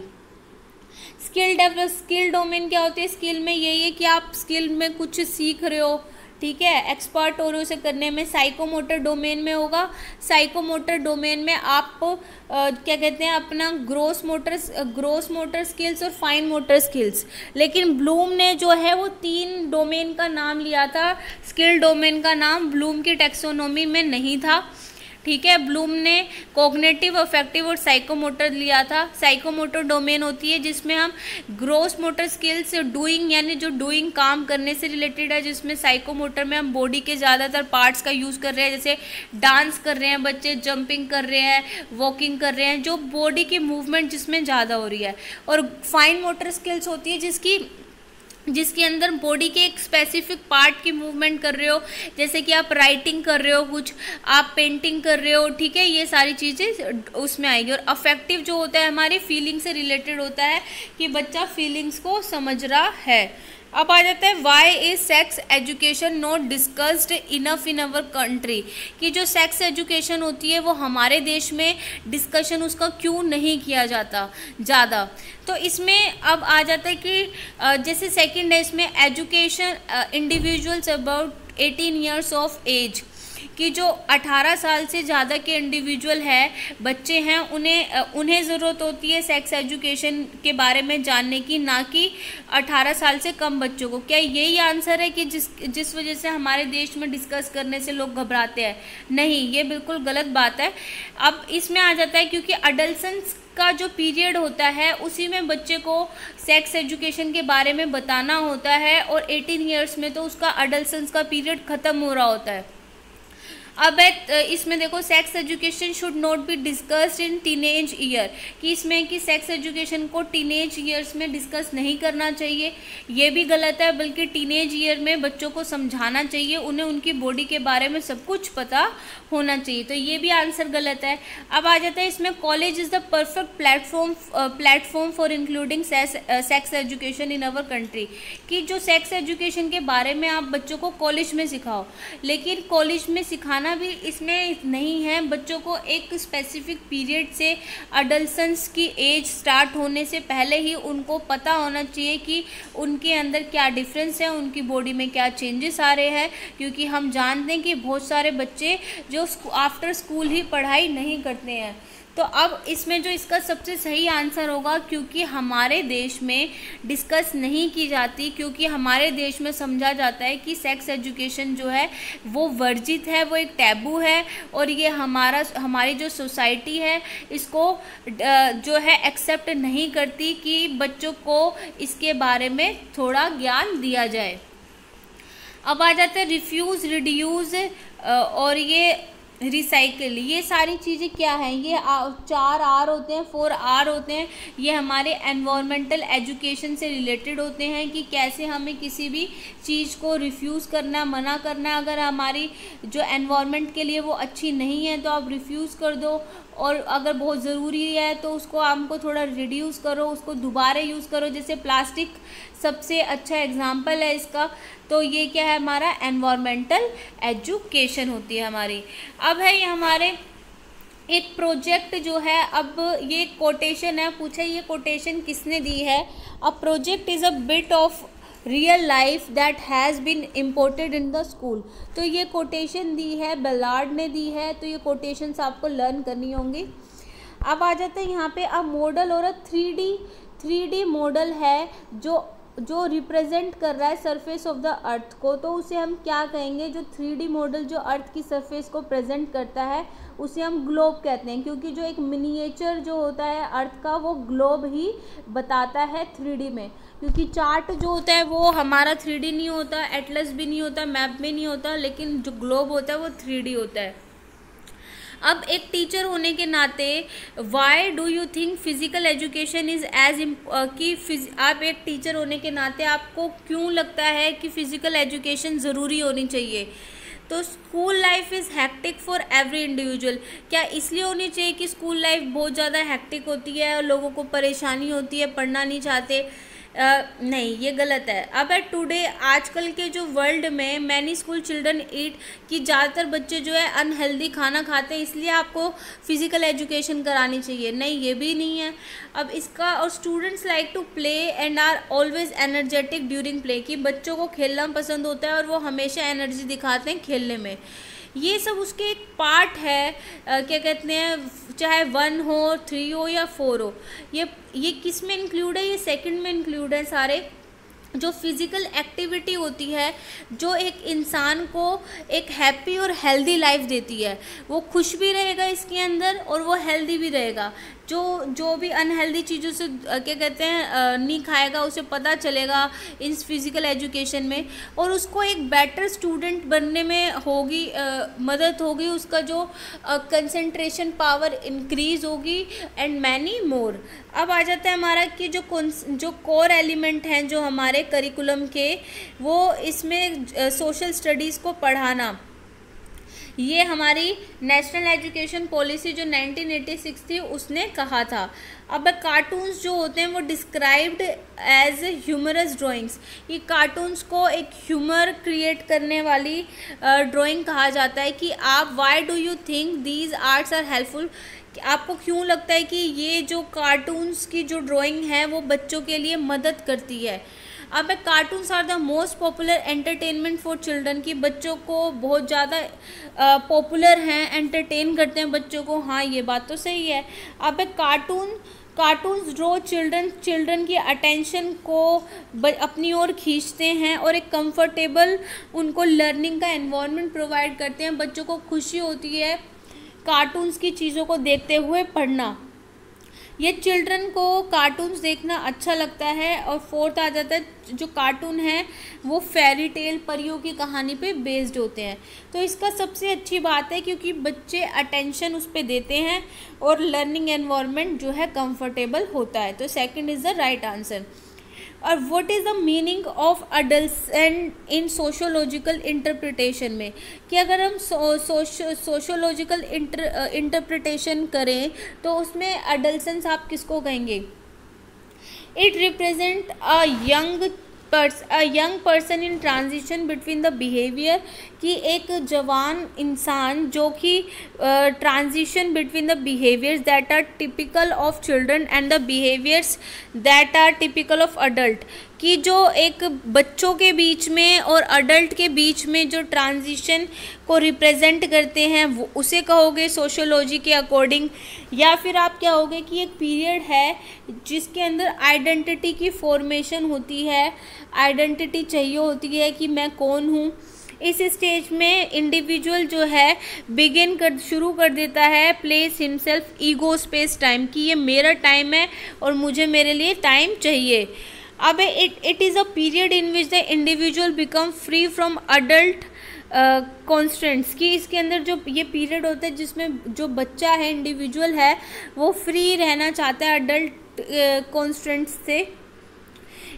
A: स्किल डोमेन क्या होती है? स्किल में यही है कि आप स्किल में कुछ सीख रहे हो, ठीक है, एक्सपर्ट हो रहे हो उसे करने में। साइकोमोटर डोमेन में होगा, साइकोमोटर डोमेन में आप क्या कहते हैं, अपना ग्रोस मोटर स्किल्स और फाइन मोटर स्किल्स। लेकिन ब्लूम ने जो है वो 3 डोमेन का नाम लिया था, स्किल डोमेन का नाम ब्लूम की टैक्सोनॉमी में नहीं था, ठीक है। ब्लूम ने कॉग्निटिव, अफेक्टिव और साइकोमोटर लिया था। साइकोमोटर डोमेन होती है जिसमें हम ग्रोस मोटर स्किल्स, डूइंग यानी जो डूइंग काम करने से रिलेटेड है, जिसमें साइकोमोटर में हम बॉडी के ज़्यादातर पार्ट्स का यूज़ कर रहे हैं, जैसे डांस कर रहे हैं बच्चे, जंपिंग कर रहे हैं, वॉकिंग कर रहे हैं, जो बॉडी की मूवमेंट जिसमें ज़्यादा हो रही है। और फाइन मोटर स्किल्स होती है जिसके अंदर बॉडी के एक स्पेसिफिक पार्ट की मूवमेंट कर रहे हो, जैसे कि आप राइटिंग कर रहे हो, कुछ आप पेंटिंग कर रहे हो, ठीक है, ये सारी चीज़ें उसमें आएगी। और अफेक्टिव जो होता है हमारी फीलिंग से रिलेटेड होता है कि बच्चा फीलिंग्स को समझ रहा है। अब आ जाता है why is sex education not discussed enough in our country, कि जो सेक्स एजुकेशन होती है वो हमारे देश में डिस्कशन उसका क्यों नहीं किया जाता ज़्यादा। तो इसमें अब आ जाता है कि जैसे सेकंड है इसमें education individuals about 18 years of age, कि जो 18 साल से ज़्यादा के इंडिविजुअल है, बच्चे हैं, उन्हें ज़रूरत होती है सेक्स एजुकेशन के बारे में जानने की, ना कि 18 साल से कम बच्चों को। क्या यही आंसर है कि जिस वजह से हमारे देश में डिस्कस करने से लोग घबराते हैं? नहीं, ये बिल्कुल गलत बात है। अब इसमें आ जाता है क्योंकि अडल्सेंस का जो पीरियड होता है उसी में बच्चे को सेक्स एजुकेशन के बारे में बताना होता है, और 18 ईयर्स में तो उसका अडल्सेंस का पीरियड ख़त्म हो रहा होता है। अब इसमें देखो sex education should not be discussed in teenage year, कि इसमें कि सेक्स एजुकेशन को टीनेज ईयर्स में डिस्कस नहीं करना चाहिए, ये भी गलत है। बल्कि टीनेज ईयर में बच्चों को समझाना चाहिए, उन्हें उनकी बॉडी के बारे में सब कुछ पता होना चाहिए, तो ये भी आंसर गलत है। अब आ जाता है इसमें college is the perfect platform for including sex education in our country, कि जो सेक्स एजुकेशन के बारे में आप बच्चों को कॉलेज में सिखाओ, लेकिन कॉलेज में सिखाना भी इसमें नहीं है। बच्चों को एक स्पेसिफिक पीरियड से अडल्सेंस की एज स्टार्ट होने से पहले ही उनको पता होना चाहिए कि उनके अंदर क्या डिफरेंस है, उनकी बॉडी में क्या चेंजेस आ रहे हैं, क्योंकि हम जानते हैं कि बहुत सारे बच्चे जो आफ्टर स्कूल ही पढ़ाई नहीं करते हैं। तो अब इसमें जो इसका सबसे सही आंसर होगा, क्योंकि हमारे देश में डिस्कस नहीं की जाती, क्योंकि हमारे देश में समझा जाता है कि सेक्स एजुकेशन जो है वो वर्जित है, वो एक टैबू है, और ये हमारी जो सोसाइटी है इसको जो है एक्सेप्ट नहीं करती कि बच्चों को इसके बारे में थोड़ा ज्ञान दिया जाए। अब आ जाते हैं रिफ्यूज़, रिड्यूस और ये रिसाइकिल। ये सारी चीज़ें क्या हैं? ये 4 आर होते हैं, 4 आर होते हैं। ये हमारे एनवायरमेंटल एजुकेशन से रिलेटेड होते हैं कि कैसे हमें किसी भी चीज़ को रिफ्यूज़ करना, मना करना। अगर हमारी जो एनवायरमेंट के लिए वो अच्छी नहीं है तो आप रिफ्यूज़ कर दो, और अगर बहुत ज़रूरी है तो उसको हमको थोड़ा रिड्यूस करो, उसको दोबारा यूज़ करो। जैसे प्लास्टिक सबसे अच्छा एग्जाम्पल है इसका। तो ये क्या है? हमारा एनवायरमेंटल एजुकेशन होती है हमारी। अब है ये हमारे एक प्रोजेक्ट जो है, अब ये कोटेशन है, पूछा ये कोटेशन किसने दी है? A project is a bit of real life that has been imported in the school. तो ये कोटेशन दी है, बेलार्ड ने दी है, तो ये कोटेशंस आपको लर्न करनी होंगी। अब आ जाते हैं यहाँ पे अ मॉडल और अ 3D मॉडल है जो जो रिप्रेजेंट कर रहा है सरफेस ऑफ द अर्थ को, तो उसे हम क्या कहेंगे? जो 3D मॉडल जो अर्थ की सरफेस को प्रेजेंट करता है उसे हम ग्लोब कहते हैं, क्योंकि जो एक मिनिएचर जो होता है अर्थ का वो ग्लोब ही बताता है 3D में। क्योंकि चार्ट जो होता है वो हमारा 3D नहीं होता, एटलस भी नहीं होता, मैप में नहीं होता, लेकिन जो ग्लोब होता है वो 3D होता है। अब एक टीचर होने के नाते why do you think physical education is as आप एक टीचर होने के नाते आपको क्यों लगता है कि फिजिकल एजुकेशन ज़रूरी होनी चाहिए? तो school life is hectic for every individual. क्या इसलिए होनी चाहिए कि स्कूल लाइफ बहुत ज़्यादा हैक्टिक होती है और लोगों को परेशानी होती है, पढ़ना नहीं चाहते? नहीं, ये गलत है। अब टुडे आजकल के जो वर्ल्ड में मैनी स्कूल चिल्ड्रन ईट, कि ज़्यादातर बच्चे जो है अनहेल्दी खाना खाते हैं, इसलिए आपको फिज़िकल एजुकेशन करानी चाहिए? नहीं, ये भी नहीं है। अब इसका, और students like to play and are always energetic during play, कि बच्चों को खेलना पसंद होता है और वो हमेशा एनर्जी दिखाते हैं खेलने में। ये सब उसके एक पार्ट है। क्या कहते हैं, चाहे 1 हो, 3 हो या 4 हो, ये किस में इंक्लूड है? ये सेकंड में इंक्लूड है सारे। जो फिज़िकल एक्टिविटी होती है जो एक इंसान को एक हैप्पी और हेल्दी लाइफ देती है, वो खुश भी रहेगा इसके अंदर और वो हेल्दी भी रहेगा। जो भी अनहेल्दी चीज़ों से क्या कहते हैं नहीं खाएगा, उसे पता चलेगा इस फिज़िकल एजुकेशन में, और उसको एक बेटर स्टूडेंट बनने में होगी मदद होगी, उसका जो कंसंट्रेशन पावर इंक्रीज़ होगी एंड मैनी मोर। अब आ जाता है हमारा कि जो कोर एलिमेंट हैं जो हमारे करिकुलम के, वो इसमें सोशल स्टडीज़ को पढ़ाना। ये हमारी नेशनल एजुकेशन पॉलिसी जो 1986 थी उसने कहा था। अब कार्टून्स जो होते हैं वो डिस्क्राइब्ड एज ह्यूमरस ड्राइंग्स, ये कार्टून्स को एक ह्यूमर क्रिएट करने वाली ड्राइंग कहा जाता है। कि आप why do you think these arts are helpful, आपको क्यों लगता है कि ये जो कार्टून्स की जो ड्राइंग है वो बच्चों के लिए मदद करती है? अब cartoons are the most popular entertainment for children, की बच्चों को बहुत ज़्यादा पॉपुलर हैं, एंटरटेन करते हैं बच्चों को। हाँ, ये बात तो सही है। अब कार्टून्स ड्रॉ चिल्ड्रन की अटेंशन को अपनी ओर खींचते हैं और एक कंफर्टेबल उनको लर्निंग का एनवायरनमेंट प्रोवाइड करते हैं। बच्चों को खुशी होती है कार्टून्स की चीज़ों को देखते हुए पढ़ना। ये चिल्ड्रन को कार्टून्स देखना अच्छा लगता है। और फोर्थ आ जाता है जो कार्टून है वो फेरी टेल, परियों की कहानी पे बेस्ड होते हैं। तो इसका सबसे अच्छी बात है क्योंकि बच्चे अटेंशन उस पर देते हैं और लर्निंग एनवायरनमेंट जो है कंफर्टेबल होता है। तो second is the right answer. और what is the meaning of adolescent in sociological interpretation में, कि अगर हम सोशोलॉजिकल इंटरप्रिटेशन करें तो उसमें अडल्सेंस आप किसको कहेंगे? It represent a young person in transition between the behaviour, कि एक जवान इंसान जो कि transition between the behaviours that are typical of children and the behaviours that are typical of adult, कि जो एक बच्चों के बीच में और अडल्ट के बीच में जो ट्रांजिशन को रिप्रेजेंट करते हैं वो उसे कहोगे सोशियोलॉजी के अकॉर्डिंग। या फिर आप क्या कहोगे कि एक पीरियड है जिसके अंदर आइडेंटिटी की फॉर्मेशन होती है, आइडेंटिटी चाहिए होती है कि मैं कौन हूँ। इस स्टेज में इंडिविजुअल जो है शुरू कर देता है place himself ego space time, कि ये मेरा टाइम है और मुझे मेरे लिए टाइम चाहिए। अब it is a period in which the individual become free from adult constants, कि इसके अंदर जो ये पीरियड होता है जिसमें जो बच्चा है, इंडिविजुअल है, वो फ्री रहना चाहता है अडल्ट कॉन्स्टेंट्स से।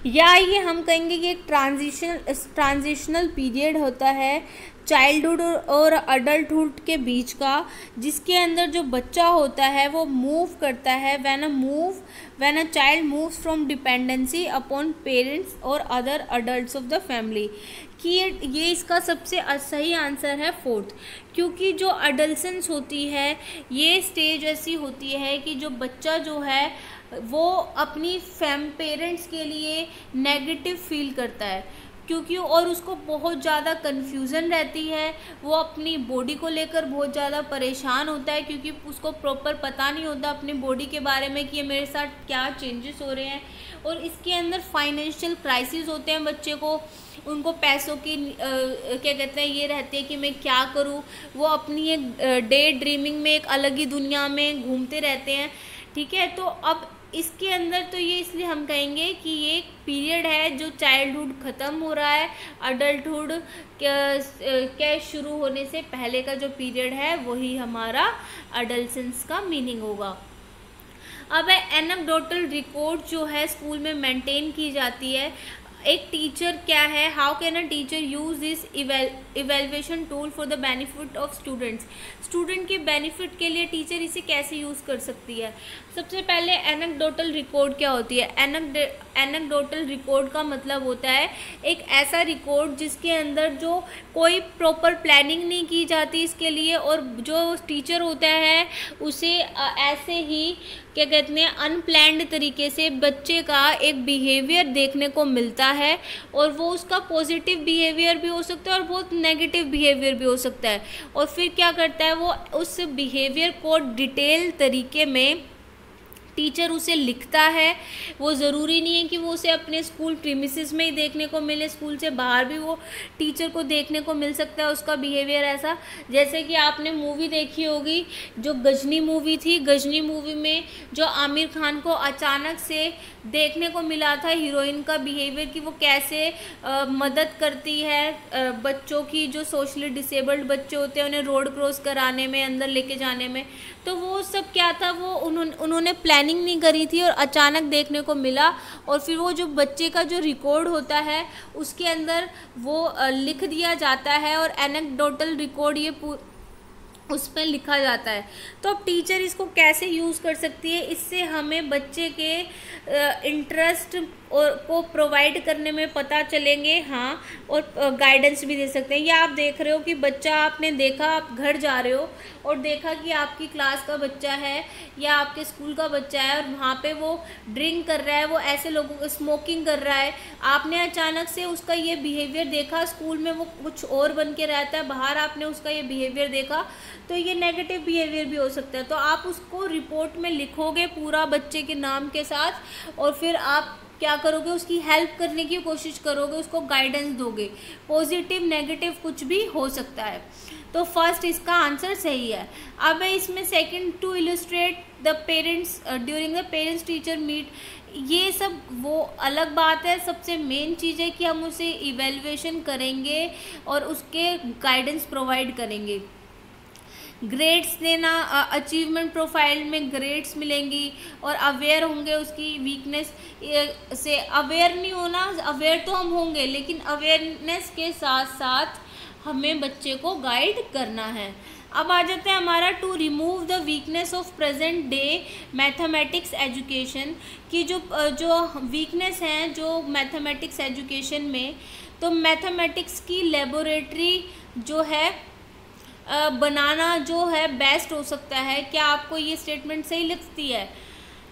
A: या ये हम कहेंगे कि एक ट्रांजिशनल पीरियड होता है चाइल्डहुड और अडल्टहुड के बीच का, जिसके अंदर जो बच्चा होता है वो मूव करता है when a child moves from dependency upon parents और other adults of the family, कि ये इसका सबसे सही आंसर है फोर्थ। क्योंकि जो अडल्सेंस होती है ये स्टेज ऐसी होती है कि जो बच्चा जो है वो अपनी पेरेंट्स के लिए नेगेटिव फील करता है। क्योंकि और उसको बहुत ज़्यादा कन्फ्यूज़न रहती है, वो अपनी बॉडी को लेकर बहुत ज़्यादा परेशान होता है, क्योंकि उसको प्रॉपर पता नहीं होता अपनी बॉडी के बारे में कि ये मेरे साथ क्या चेंजेस हो रहे हैं। और इसके अंदर फाइनेंशियल क्राइसिस होते हैं बच्चे को, उनको पैसों की क्या कहते हैं ये रहती है कि मैं क्या करूं, वो अपनी एक डे ड्रीमिंग में एक अलग ही दुनिया में घूमते रहते हैं। ठीक है, तो अब इसके अंदर तो ये इसलिए हम कहेंगे कि ये एक पीरियड है जो चाइल्डहुड ख़त्म हो रहा है, अडल्टहुड के शुरू होने से पहले का जो पीरियड है वही हमारा अडल्सेंस का मीनिंग होगा। अब एनेक्डोटल रिकॉर्ड जो है स्कूल में मेंटेन की जाती है। एक टीचर क्या है, how can a teacher use this evaluation tool for the benefit of students. Student के बेनिफिट के लिए टीचर इसे कैसे यूज़ कर सकती है। सबसे पहले एनेक्डोटल रिकॉर्ड क्या होती है। एनेक्डोटल रिकॉर्ड का मतलब होता है एक ऐसा रिकॉर्ड जिसके अंदर जो कोई प्रॉपर प्लानिंग नहीं की जाती इसके लिए, और जो टीचर होता है उसे ऐसे ही क्या कहते हैं अनप्लैन्ड तरीके से बच्चे का एक बिहेवियर देखने को मिलता है, और वो उसका पॉजिटिव बिहेवियर भी हो सकता है और बहुत नेगेटिव बिहेवियर भी हो सकता है। और फिर क्या करता है वो उस बिहेवियर को डिटेल तरीके में टीचर उसे लिखता है। वो ज़रूरी नहीं है कि वो उसे अपने स्कूल प्रीमिसेस में ही देखने को मिले, स्कूल से बाहर भी वो टीचर को देखने को मिल सकता है उसका बिहेवियर ऐसा। जैसे कि आपने मूवी देखी होगी जो गजनी मूवी थी, गजनी मूवी में जो आमिर खान को अचानक से देखने को मिला था हीरोइन का बिहेवियर कि वो कैसे मदद करती है बच्चों की, जो सोशली डिसेबल्ड बच्चे होते हैं उन्हें रोड क्रॉस कराने में, अंदर लेके जाने में। तो वो सब क्या था, वो उन्होंने प्लानिंग नहीं करी थी और अचानक देखने को मिला, और फिर वो जो बच्चे का जो रिकॉर्ड होता है उसके अंदर वो लिख दिया जाता है, और एनेक्डोटल रिकॉर्ड ये उस पर लिखा जाता है। तो अब टीचर इसको कैसे यूज़ कर सकती है, इससे हमें बच्चे के इंटरेस्ट और को प्रोवाइड करने में पता चलेंगे, हाँ, और गाइडेंस भी दे सकते हैं। या आप देख रहे हो कि बच्चा, आपने देखा, आप घर जा रहे हो और देखा कि आपकी क्लास का बच्चा है या आपके स्कूल का बच्चा है और वहाँ पे वो ड्रिंक कर रहा है, वो ऐसे लोगों को स्मोकिंग कर रहा है, आपने अचानक से उसका ये बिहेवियर देखा, स्कूल में वो कुछ और बन के रहता है, बाहर आपने उसका ये बिहेवियर देखा, तो ये नेगेटिव बिहेवियर भी हो सकता है। तो आप उसको रिपोर्ट में लिखोगे पूरा बच्चे के नाम के साथ, और फिर आप क्या करोगे, उसकी हेल्प करने की कोशिश करोगे, उसको गाइडेंस दोगे। पॉजिटिव नेगेटिव कुछ भी हो सकता है। तो फर्स्ट इसका आंसर सही है। अब इसमें second, to illustrate the parents during the parents teacher meet, ये सब वो अलग बात है। सबसे मेन चीज़ है कि हम उसे इवेल्युएशन करेंगे और उसके गाइडेंस प्रोवाइड करेंगे। ग्रेड्स देना, अचीवमेंट प्रोफाइल में ग्रेड्स मिलेंगी, और अवेयर होंगे उसकी वीकनेस से। अवेयर नहीं होना, अवेयर तो हम होंगे, लेकिन अवेयरनेस के साथ साथ हमें बच्चे को गाइड करना है। अब आ जाते हैं हमारा to remove the weakness of present day mathematics education की जो वीकनेस हैं जो मैथमेटिक्स एजुकेशन में। तो मैथमेटिक्स की लेबोरेटरी जो है बनाना जो है बेस्ट हो सकता है। क्या आपको ये स्टेटमेंट सही लगती है?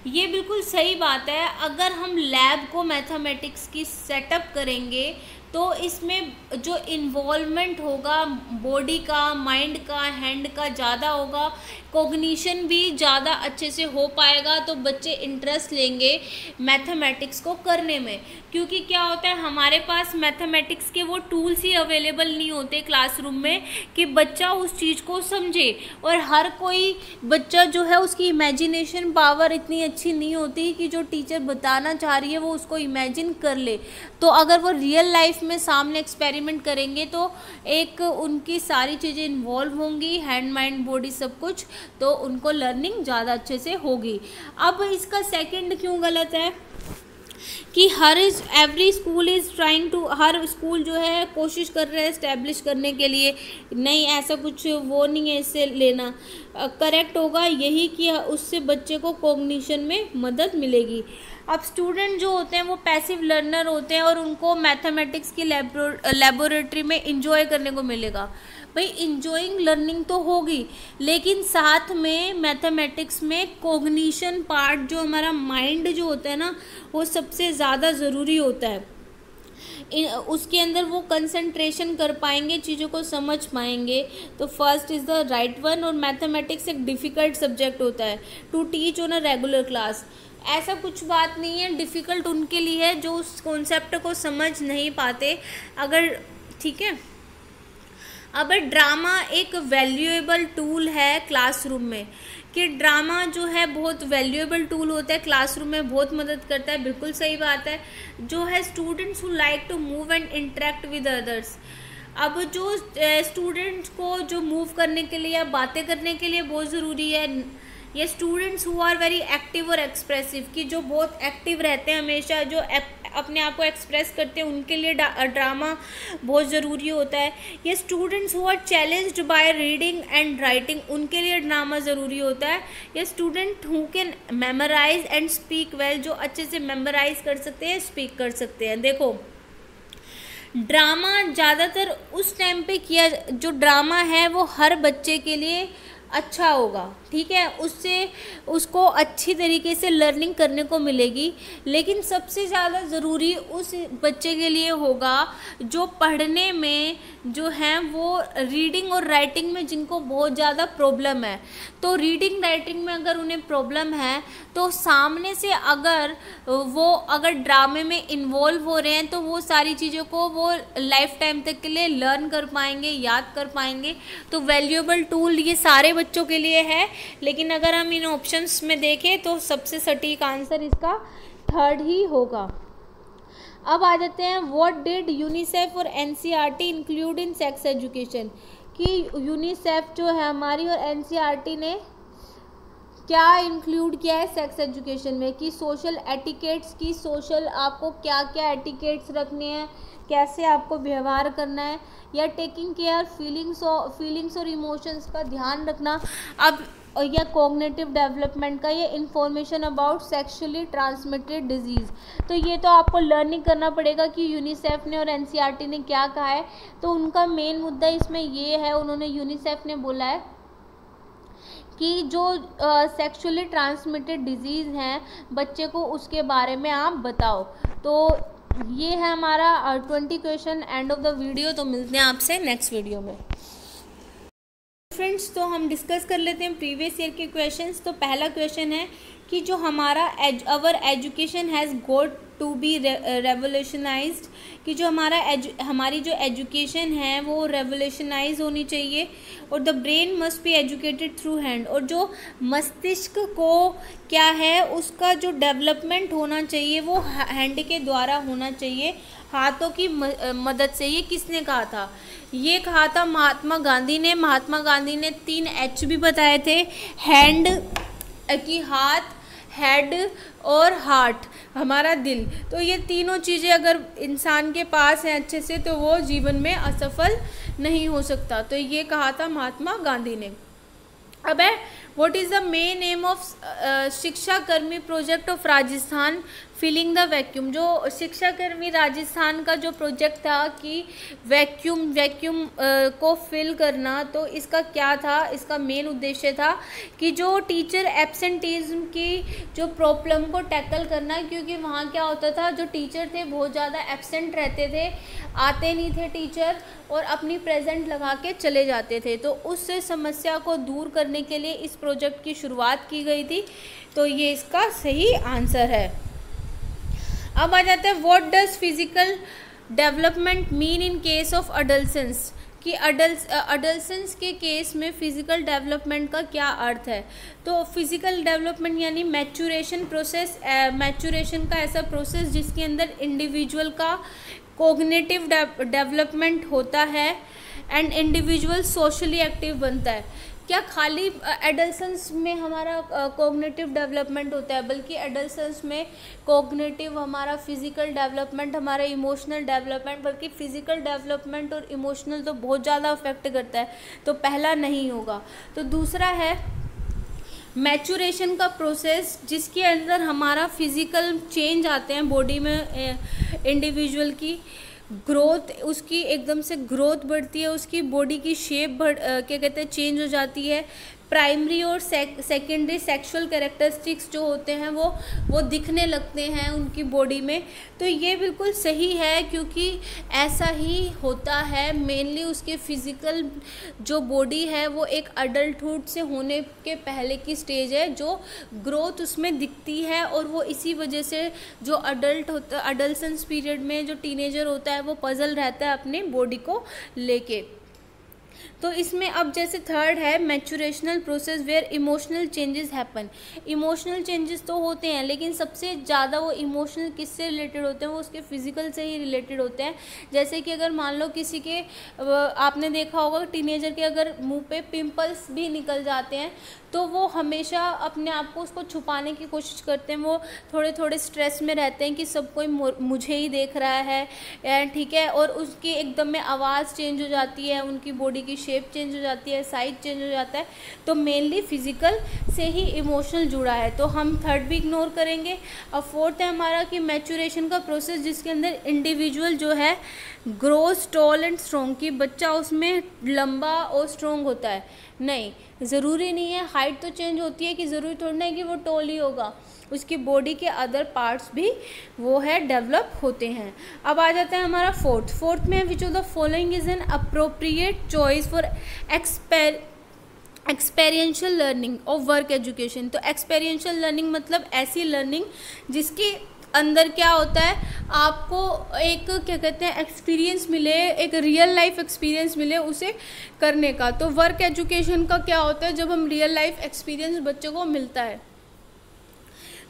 A: ये बिल्कुल सही बात है। अगर हम लैब को मैथमेटिक्स की सेटअप करेंगे तो इसमें जो इन्वॉल्वमेंट होगा बॉडी का, माइंड का, हैंड का ज़्यादा होगा, कॉग्निशन भी ज़्यादा अच्छे से हो पाएगा, तो बच्चे इंटरेस्ट लेंगे मैथमेटिक्स को करने में। क्योंकि क्या होता है, हमारे पास मैथमेटिक्स के वो टूल्स ही अवेलेबल नहीं होते क्लासरूम में कि बच्चा उस चीज़ को समझे। और हर कोई बच्चा जो है उसकी इमेजिनेशन पावर इतनी अच्छी नहीं होती कि जो टीचर बताना चाह रही है वो उसको इमेजिन कर ले। तो अगर वो रियल लाइफ में सामने एक्सपेरिमेंट करेंगे तो एक उनकी सारी चीज़ें इन्वॉल्व होंगी, हैंड, माइंड, बॉडी सब कुछ, तो उनको लर्निंग ज़्यादा अच्छे से होगी। अब इसका सेकंड क्यों गलत है कि every school is trying to, हर स्कूल जो है कोशिश कर रहे हैं इस्टेब्लिश करने के लिए। नहीं, ऐसा कुछ वो नहीं है इससे लेना। करेक्ट होगा यही कि उससे बच्चे को कॉग्निशन में मदद मिलेगी। अब स्टूडेंट जो होते हैं वो पैसिव लर्नर होते हैं और उनको मैथमेटिक्स की लेबोरेटरी में इंजॉय करने को मिलेगा। भाई इंजॉइंग लर्निंग तो होगी, लेकिन साथ में मैथमेटिक्स में कॉग्निशन पार्ट जो हमारा माइंड जो होता है ना, वो सबसे ज़्यादा ज़रूरी होता है। उसके अंदर वो कंसंट्रेशन कर पाएंगे, चीज़ों को समझ पाएंगे। तो first is the right one. और मैथमेटिक्स एक डिफ़िकल्ट सब्जेक्ट होता है to teach on a regular class. ऐसा कुछ बात नहीं है, डिफ़िकल्ट उनके लिए है जो उस कॉन्सेप्ट को समझ नहीं पाते। अगर ठीक है, अब ड्रामा एक वैल्यूएबल टूल है क्लासरूम में, कि ड्रामा जो है बहुत वैल्यूएबल टूल होता है, क्लासरूम में बहुत मदद करता है। बिल्कुल सही बात है। जो है students who like to move and interact with others. अब जो स्टूडेंट्स को जो मूव करने के लिए या बातें करने के लिए बहुत ज़रूरी है, ये students who are very active और एक्सप्रेसिव, कि जो बहुत एक्टिव रहते हैं हमेशा, जो अपने आप को एक्सप्रेस करते हैं, उनके लिए ड्रामा बहुत ज़रूरी होता है। ये students who are challenged by reading and writing, उनके लिए ड्रामा ज़रूरी होता है। ये student who can memorize and speak well, जो अच्छे से मेमोराइज कर सकते हैं, स्पीक कर सकते हैं। देखो, ड्रामा ज़्यादातर उस टाइम पे किया, जो ड्रामा है वो हर बच्चे के लिए अच्छा होगा, ठीक है, उससे उसको अच्छी तरीके से लर्निंग करने को मिलेगी। लेकिन सबसे ज़्यादा ज़रूरी उस बच्चे के लिए होगा जो पढ़ने में जो है वो रीडिंग और राइटिंग में जिनको बहुत ज़्यादा प्रॉब्लम है। तो रीडिंग राइटिंग में अगर उन्हें प्रॉब्लम है तो सामने से अगर ड्रामे में इन्वॉल्व हो रहे हैं तो वो सारी चीज़ों को वो लाइफ टाइम तक के लिए लर्न कर पाएंगे, याद कर पाएंगे। तो वैल्यूएबल टूल ये सारे बच्चों के लिए है। लेकिन अगर हम इन ऑप्शंस में देखें तो सबसे सटीक आंसर इसका थर्ड ही होगा। अब आ जाते हैं, व्हाट डिड यूनिसेफ और NCERT include in sex education, कि यूनिसेफ जो है हमारी और एनसीईआरटी ने क्या इंक्लूड किया है सेक्स एजुकेशन में, कि सोशल एटिकेट्स, की सोशल आपको क्या क्या एटिकेट्स रखने हैं, कैसे आपको व्यवहार करना है, या टेकिंग केयर फीलिंग्स और इमोशंस का ध्यान रखना। अब या कॉग्निटिव डेवलपमेंट का, ये information about sexually transmitted disease. तो ये तो आपको लर्निंग करना पड़ेगा कि यूनिसेफ ने और एनसीईआरटी ने क्या कहा है। तो उनका मेन मुद्दा इसमें ये है, उन्होंने यूनिसेफ ने बोला है कि जो सेक्सुअली ट्रांसमिटेड डिजीज़ हैं बच्चे को, उसके बारे में आप बताओ। तो ये है हमारा 20 question, end of the video. तो मिलते हैं आपसे नेक्स्ट वीडियो में। फ्रेंड्स, तो हम डिस्कस कर लेते हैं प्रीवियस ईयर के क्वेश्चंस। तो पहला क्वेश्चन है कि जो हमारा our education has got to be revolutionised, कि जो हमारी जो एजुकेशन है वो रेवोल्यूशनाइज होनी चाहिए। और the brain must be educated through hand, और जो मस्तिष्क को क्या है उसका जो डेवलपमेंट होना चाहिए वो हैंड के द्वारा होना चाहिए, हाथों की मदद से। ये किसने कहा था? ये कहा था महात्मा गांधी ने। महात्मा गांधी ने 3 H भी बताए थे, हैंड की हाथ, हेड और हार्ट, हमारा दिल। तो ये तीनों चीज़ें अगर इंसान के पास हैं अच्छे से तो वो जीवन में असफल नहीं हो सकता। तो ये कहा था महात्मा गांधी ने। अब है, what is the main aim of Shiksha Karmi project of Rajasthan filling the vacuum. जो शिक्षा कर्मी राजस्थान का जो प्रोजेक्ट था कि वैक्यूम को फिल करना, तो इसका क्या था? इसका मेन उद्देश्य था कि जो टीचर एब्सेंटीज़म की जो प्रॉब्लम को टैकल करना, क्योंकि वहाँ क्या होता था, जो टीचर थे बहुत ज़्यादा एब्सेंट रहते थे, आते नहीं थे टीचर और अपनी प्रेजेंट लगा के चले जाते थे। तो उस समस्या को दूर करने के लिए इस प्रोजेक्ट की शुरुआत की गई थी। तो ये इसका सही आंसर है। अब आ जाता है, what does physical development mean in case of adolescence, कि अडल्सेंस के केस में फिजिकल डेवलपमेंट का क्या अर्थ है? तो फिजिकल डेवलपमेंट यानी मैच्योरेशन प्रोसेस, मैच्योरेशन का ऐसा प्रोसेस जिसके अंदर इंडिविजुअल का कॉग्निटिव डेवलपमेंट होता है एंड इंडिविजुअल सोशली एक्टिव बनता है। क्या खाली एडल्सेंस में हमारा कॉग्निटिव डेवलपमेंट होता है? बल्कि एडल्सेंस में कॉग्निटिव, हमारा फिजिकल डेवलपमेंट, हमारा इमोशनल डेवलपमेंट, बल्कि फिजिकल डेवलपमेंट और इमोशनल तो बहुत ज़्यादा अफेक्ट करता है। तो पहला नहीं होगा। तो दूसरा है मैच्योरेशन का प्रोसेस, जिसके अंदर हमारा फिजिकल चेंज आते हैं बॉडी में, इंडिविजुअल की ग्रोथ, उसकी एकदम से ग्रोथ बढ़ती है, उसकी बॉडी की शेप क्या कहते हैं चेंज हो जाती है। प्राइमरी और सेकेंडरी सेक्सुअल कैरेक्टरिस्टिक्स जो होते हैं वो दिखने लगते हैं उनकी बॉडी में। तो ये बिल्कुल सही है, क्योंकि ऐसा ही होता है। मेनली उसके फिज़िकल जो बॉडी है वो एक अडल्टहुड से होने के पहले की स्टेज है, जो ग्रोथ उसमें दिखती है, और वो इसी वजह से जो अडल्सेंस पीरियड में जो टीनेजर होता है वो पजल रहता है अपने बॉडी को लेके। तो इसमें अब जैसे थर्ड है maturational process where emotional changes happen. Emotional changes तो होते हैं, लेकिन सबसे ज़्यादा वो इमोशनल किससे रिलेटेड होते हैं, वो उसके फिजिकल से ही रिलेटेड होते हैं। जैसे कि अगर मान लो किसी के आपने देखा होगा टीनेजर के अगर मुंह पे पिंपल्स भी निकल जाते हैं, तो वो हमेशा अपने आप को उसको छुपाने की कोशिश करते हैं। वो थोड़े थोड़े स्ट्रेस में रहते हैं कि सब कोई मुझे ही देख रहा है, ठीक है। और उसकी एकदम में आवाज़ चेंज हो जाती है, उनकी बॉडी की शेप चेंज हो जाती है, साइज चेंज हो जाता है। तो मेनली फिजिकल से ही इमोशनल जुड़ा है, तो हम थर्ड भी इग्नोर करेंगे। अब फोर्थ है हमारा कि मैचुरेशन का प्रोसेस, जिसके अंदर इंडिविजुअल जो है ग्रोस टॉल एंड स्ट्रॉन्ग, कि बच्चा उसमें लंबा और स्ट्रॉन्ग होता है। नहीं, ज़रूरी नहीं है। हाइट तो चेंज होती है, कि ज़रूरी थोड़ा नहीं कि वो टॉल ही होगा, उसकी बॉडी के अदर पार्ट्स भी वो है डेवलप होते हैं। अब आ जाता है हमारा फोर्थ में, which of the following is an appropriate choice for experiential learning of work education. तो एक्सपेरियंशियल लर्निंग मतलब ऐसी लर्निंग जिसके अंदर क्या होता है, आपको एक क्या कहते हैं एक्सपीरियंस मिले, एक रियल लाइफ एक्सपीरियंस मिले उसे करने का। तो वर्क एजुकेशन का क्या होता है, जब हम रियल लाइफ एक्सपीरियंस बच्चों को मिलता है,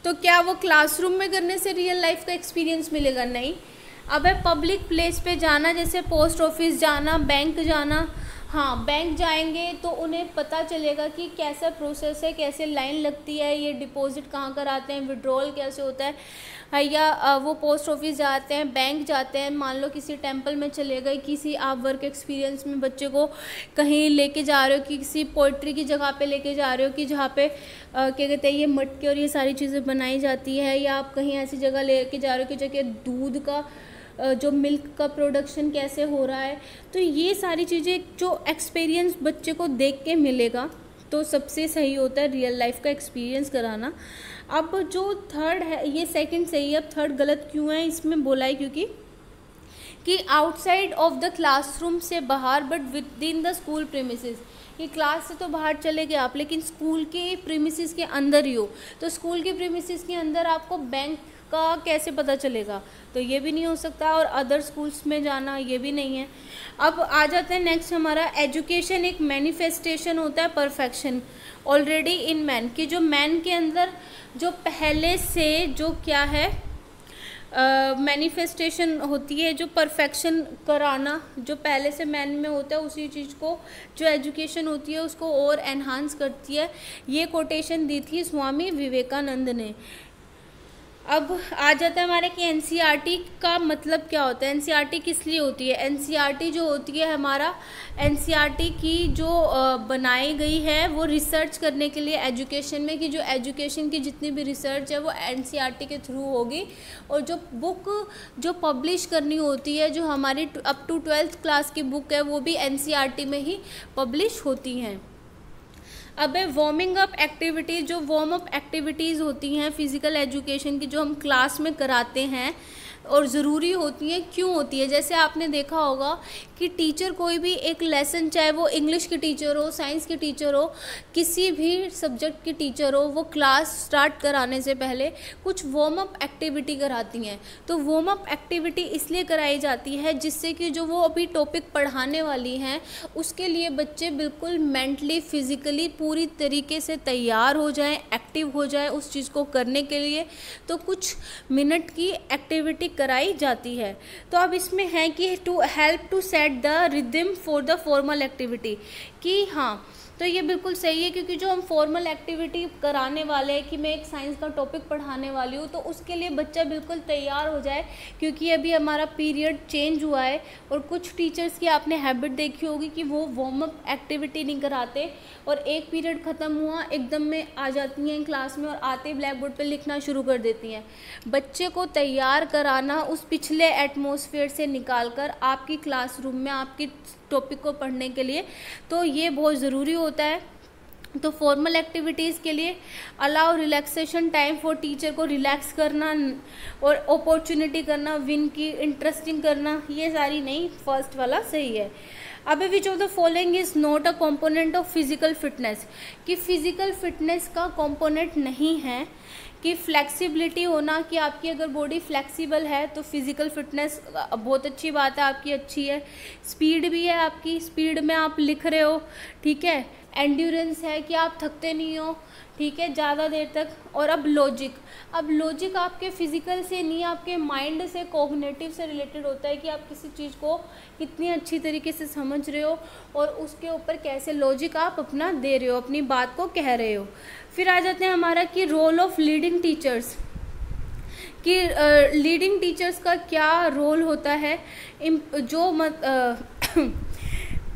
A: तो क्या वो क्लासरूम में करने से रियल लाइफ का एक्सपीरियंस मिलेगा? नहीं। अब है पब्लिक प्लेस पे जाना, जैसे पोस्ट ऑफिस जाना, बैंक जाना। हाँ, बैंक जाएंगे तो उन्हें पता चलेगा कि कैसा प्रोसेस है, कैसे लाइन लगती है, ये डिपॉजिट कहाँ कराते हैं, विड्रॉल कैसे होता है, या वो पोस्ट ऑफिस जाते हैं, बैंक जाते हैं, मान लो किसी टेंपल में चले गए, किसी आप वर्क एक्सपीरियंस में बच्चे को कहीं लेके जा रहे हो, कि किसी पोइट्री की जगह पे लेके जा रहे हो कि जहाँ पे क्या कहते हैं ये मटके और ये सारी चीज़ें बनाई जाती है, या आप कहीं ऐसी जगह लेके जा रहे हो कि जगह दूध का जो मिल्क का प्रोडक्शन कैसे हो रहा है। तो ये सारी चीज़ें जो एक्सपीरियंस बच्चे को देख के मिलेगा, तो सबसे सही होता है रियल लाइफ का एक्सपीरियंस कराना। अब जो थर्ड है, ये सेकंड सही है, अब थर्ड गलत क्यों है इसमें बोला है, क्योंकि कि आउटसाइड ऑफ द क्लासरूम से बाहर but with in the school premises. ये क्लास से तो बाहर चले गए आप, लेकिन स्कूल के प्रीमिसेस के अंदर ही हो। तो स्कूल के प्रीमिसेस के अंदर आपको बैंक का कैसे पता चलेगा? तो ये भी नहीं हो सकता। और अदर स्कूल्स में जाना, ये भी नहीं है। अब आ जाते हैं नेक्स्ट हमारा, एजुकेशन एक मैनिफेस्टेशन होता है परफेक्शन ऑलरेडी इन मैन, कि जो मैन के अंदर जो पहले से जो क्या है मैनिफेस्टेशन होती है, जो परफेक्शन कराना जो पहले से मैन में होता है, उसी चीज़ को जो एजुकेशन होती है उसको और एनहांस करती है। ये कोटेशन दी थी स्वामी विवेकानंद ने। अब आ जाता है हमारे कि एनसीईआरटी का मतलब क्या होता है, एनसीईआरटी किस लिए होती है। एनसीईआरटी जो होती है हमारा, एनसीईआरटी की जो बनाई गई है वो रिसर्च करने के लिए एजुकेशन में, कि जो एजुकेशन की जितनी भी रिसर्च है वो एनसीईआरटी के थ्रू होगी। और जो बुक जो पब्लिश करनी होती है, जो हमारी अप टू 12th क्लास की बुक है, वो भी एनसीईआरटी में ही पब्लिश होती हैं। अब है वार्मिंग अप एक्टिविटीज़, जो वार्म अप एक्टिविटीज़ होती हैं फिज़िकल एजुकेशन की, जो हम क्लास में कराते हैं और ज़रूरी होती है। क्यों होती है? जैसे आपने देखा होगा कि टीचर कोई भी एक लेसन, चाहे वो इंग्लिश की टीचर हो, साइंस की टीचर हो, किसी भी सब्जेक्ट की टीचर हो, वो क्लास स्टार्ट कराने से पहले कुछ वार्म अप एक्टिविटी कराती हैं। तो वार्म अप एक्टिविटी इसलिए कराई जाती है जिससे कि जो वो अभी टॉपिक पढ़ाने वाली हैं उसके लिए बच्चे बिल्कुल मेंटली फिज़िकली पूरी तरीके से तैयार हो जाएं, एक्टिव हो जाएं उस चीज़ को करने के लिए। तो कुछ मिनट की एक्टिविटी कराई जाती है। तो अब इसमें है कि to help to set the rhythm for the formal activity, कि हाँ तो ये बिल्कुल सही है, क्योंकि जो हम फॉर्मल एक्टिविटी कराने वाले हैं कि मैं एक साइंस का टॉपिक पढ़ाने वाली हूँ, तो उसके लिए बच्चा बिल्कुल तैयार हो जाए, क्योंकि अभी हमारा पीरियड चेंज हुआ है। और कुछ टीचर्स की आपने हैबिट देखी होगी कि वो वार्म अप एक्टिविटी नहीं कराते और एक पीरियड ख़त्म हुआ एकदम में आ जाती हैं क्लास में और आते ही ब्लैक बोर्ड पर लिखना शुरू कर देती हैं। बच्चे को तैयार कराना उस पिछले एटमॉस्फेयर से निकाल कर आपकी क्लासरूम में आपकी टॉपिक को पढ़ने के लिए, तो ये बहुत ज़रूरी होता है। तो फॉर्मल एक्टिविटीज़ के लिए allow relaxation time for teacher को रिलैक्स करना और अपॉर्चुनिटी करना, विन की इंटरेस्टिंग करना, ये सारी नहीं, फर्स्ट वाला सही है। अब विच of the following is not a component of physical fitness, कि फिजिकल फिटनेस का कंपोनेंट नहीं है, कि फ्लेक्सिबिलिटी होना, कि आपकी अगर बॉडी फ्लेक्सिबल है तो फिज़िकल फिटनेस बहुत अच्छी बात है, आपकी अच्छी है। स्पीड भी है, आपकी स्पीड में आप लिख रहे हो, ठीक है। एंड्योरेंस है कि आप थकते नहीं हो, ठीक है, ज़्यादा देर तक। और अब लॉजिक, अब लॉजिक आपके फिजिकल से नहीं, आपके माइंड से, कॉग्निटिव से रिलेटेड होता है कि आप किसी चीज़ को कितनी अच्छी तरीके से समझ रहे हो और उसके ऊपर कैसे लॉजिक आप अपना दे रहे हो, अपनी बात को कह रहे हो। फिर आ जाते हैं हमारा कि रोल ऑफ लीडिंग टीचर्स, कि लीडिंग टीचर्स का क्या रोल होता है,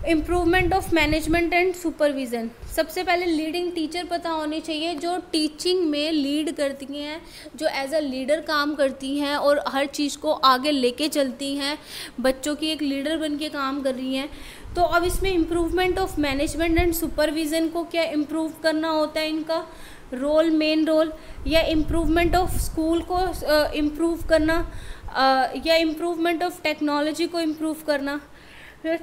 A: improvement of management and supervision. सबसे पहले लीडिंग टीचर पता होनी चाहिए, जो टीचिंग में लीड करती हैं, जो एज अ लीडर काम करती हैं और हर चीज़ को आगे लेके चलती हैं, बच्चों की एक लीडर बन के काम कर रही हैं। तो अब इसमें improvement of management and supervision को क्या इम्प्रूव करना होता है, इनका रोल, मेन रोल, या इम्प्रूवमेंट ऑफ स्कूल को इम्प्रूव करना, या इम्प्रूवमेंट ऑफ टेक्नोलॉजी को इम्प्रूव करना।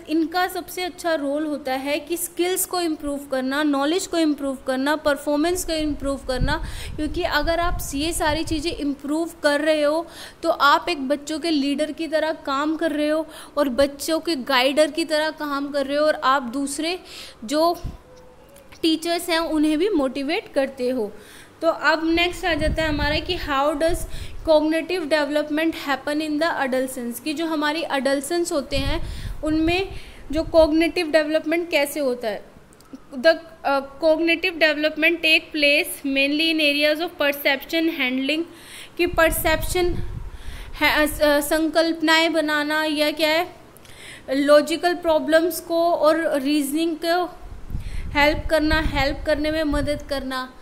A: इनका सबसे अच्छा रोल होता है कि स्किल्स को इम्प्रूव करना, नॉलेज को इम्प्रूव करना, परफॉर्मेंस को इम्प्रूव करना, क्योंकि अगर आप ये सारी चीज़ें इम्प्रूव कर रहे हो तो आप एक बच्चों के लीडर की तरह काम कर रहे हो और बच्चों के गाइडर की तरह काम कर रहे हो, और आप दूसरे जो टीचर्स हैं उन्हें भी मोटिवेट करते हो। तो अब नेक्स्ट आ जाता है हमारा कि how does cognitive development happen in the adolescence, कि जो हमारी अडल्सेंस होते हैं उनमें जो कॉग्निटिव डेवलपमेंट कैसे होता है। The cognitive development take place mainly in areas of perception, handling, कि परसेप्शन, संकल्पनाएं बनाना, या क्या है, लॉजिकल प्रॉब्लम्स को और रीजनिंग को हेल्प करना, हेल्प करने में मदद करना,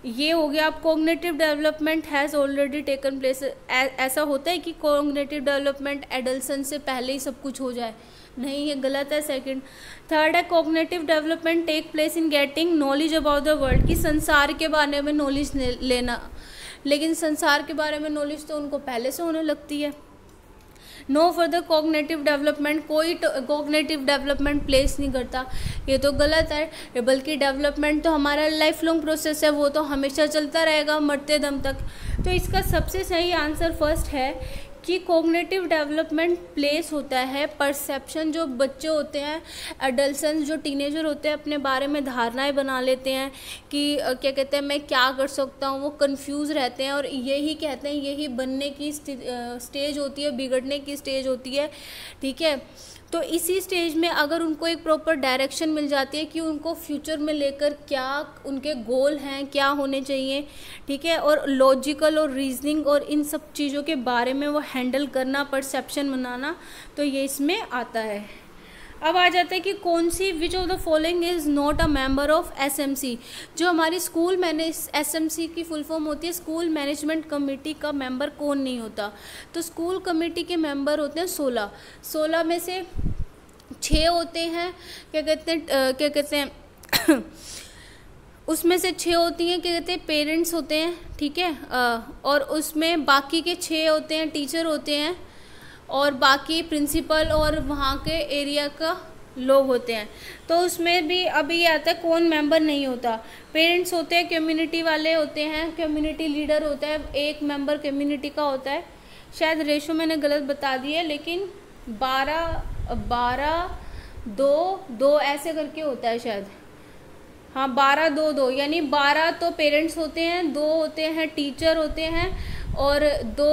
A: ये हो गया। अब cognitive development has already taken place, ऐसा होता है कि कॉग्निटिव डेवलपमेंट एडल्सन से पहले ही सब कुछ हो जाए, नहीं, ये गलत है। सेकंड, थर्ड है cognitive development take place in getting knowledge about the world, कि संसार के बारे में नॉलेज लेना, लेकिन संसार के बारे में नॉलेज तो उनको पहले से होने लगती है। नो फर्दर कॉग्निटिव डेवलपमेंट, कोई कॉग्निटिव डेवलपमेंट प्लेस नहीं करता, ये तो गलत है। बल्कि डेवलपमेंट तो हमारा लाइफ लॉन्ग प्रोसेस है, वो तो हमेशा चलता रहेगा मरते दम तक। तो इसका सबसे सही आंसर फर्स्ट है कि कॉग्निटिव डेवलपमेंट प्लेस होता है परसेप्शन, जो बच्चे होते हैं, एडल्सेंस, जो टीनेजर होते हैं, अपने बारे में धारणाएं बना लेते हैं कि क्या कहते हैं, मैं क्या कर सकता हूँ, वो कंफ्यूज रहते हैं और यही कहते हैं, यही बनने की स्टेज होती है, बिगड़ने की स्टेज होती है, ठीक है। तो इसी स्टेज में अगर उनको एक प्रॉपर डायरेक्शन मिल जाती है कि उनको फ्यूचर में लेकर क्या उनके गोल हैं, क्या होने चाहिए, ठीक है, और लॉजिकल और रीजनिंग और इन सब चीज़ों के बारे में वो हैंडल करना, परसेप्शन बनाना, तो ये इसमें आता है। अब आ जाता है कि कौन सी, which of the following is not a member of SMC. जो हमारी स्कूल एसएमसी की फुल फॉर्म होती है स्कूल मैनेजमेंट कमेटी का मेंबर कौन नहीं होता। तो स्कूल कमेटी के मेंबर होते हैं 16 में से 6 होते हैं, क्या कहते हैं उसमें से 6 होती हैं, क्या कहते हैं, पेरेंट्स होते हैं, ठीक है, और उसमें बाकी के 6 होते हैं टीचर होते हैं, और बाकी प्रिंसिपल और वहाँ के एरिया का लोग होते हैं। तो उसमें भी अभी ये आता है कौन मेंबर नहीं होता। पेरेंट्स होते हैं, कम्युनिटी वाले होते हैं, कम्युनिटी लीडर होता है, एक मेंबर कम्युनिटी का होता है। शायद रेशो मैंने गलत बता दी है, लेकिन 12-2 ऐसे करके होता है शायद, हाँ 12-2-2, यानी 12 तो पेरेंट्स होते हैं, 2 होते हैं टीचर होते हैं, और 2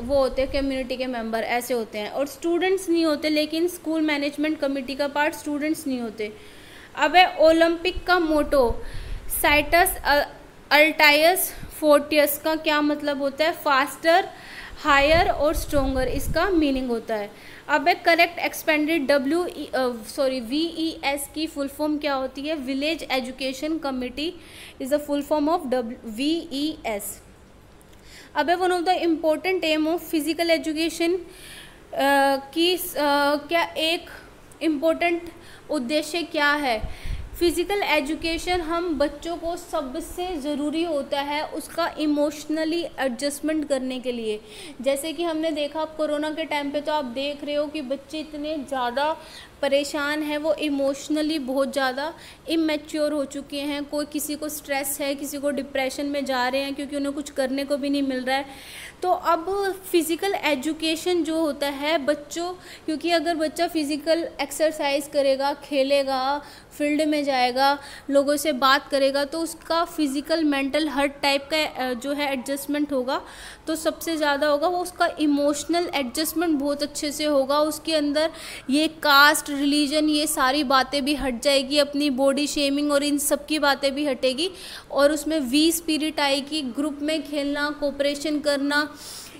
A: वो होते हैं कम्युनिटी के मेंबर, ऐसे होते हैं। और स्टूडेंट्स नहीं होते, लेकिन स्कूल मैनेजमेंट कमेटी का पार्ट स्टूडेंट्स नहीं होते। अब है ओलंपिक का मोटो साइटस अल्टायस फोर्टियस का क्या मतलब होता है, फास्टर, हायर और स्ट्रोंगर, इसका मीनिंग होता है। अब है करेक्ट एक्सपेंडेड VES की फुल फॉर्म क्या होती है, village education committee is the full form of VES। अब है one of the important aim of physical education की क्या एक इम्पोर्टेंट उद्देश्य क्या है फिज़िकल एजुकेशन हम बच्चों को सबसे ज़रूरी होता है उसका इमोशनली एडजस्टमेंट करने के लिए। जैसे कि हमने देखा अब कोरोना के टाइम पे तो आप देख रहे हो कि बच्चे इतने ज़्यादा परेशान हैं, वो इमोशनली बहुत ज़्यादा इमैच्योर हो चुके हैं। कोई किसी को स्ट्रेस है, किसी को डिप्रेशन में जा रहे हैं क्योंकि उन्हें कुछ करने को भी नहीं मिल रहा है। तो अब फिज़िकल एजुकेशन जो होता है बच्चों, क्योंकि अगर बच्चा फिज़िकल एक्सरसाइज करेगा, खेलेगा, फील्ड में जाएगा, लोगों से बात करेगा, तो उसका फिज़िकल मेंटल हर टाइप का जो है एडजस्टमेंट होगा। तो सबसे ज़्यादा होगा वो उसका इमोशनल एडजस्टमेंट बहुत अच्छे से होगा। उसके अंदर ये कास्ट, रिलीजन, ये सारी बातें भी हट जाएगी, अपनी बॉडी शेमिंग और इन सब की बातें भी हटेगी, और उसमें वी स्पिरिट आएगी, ग्रुप में खेलना, कोऑपरेशन करना,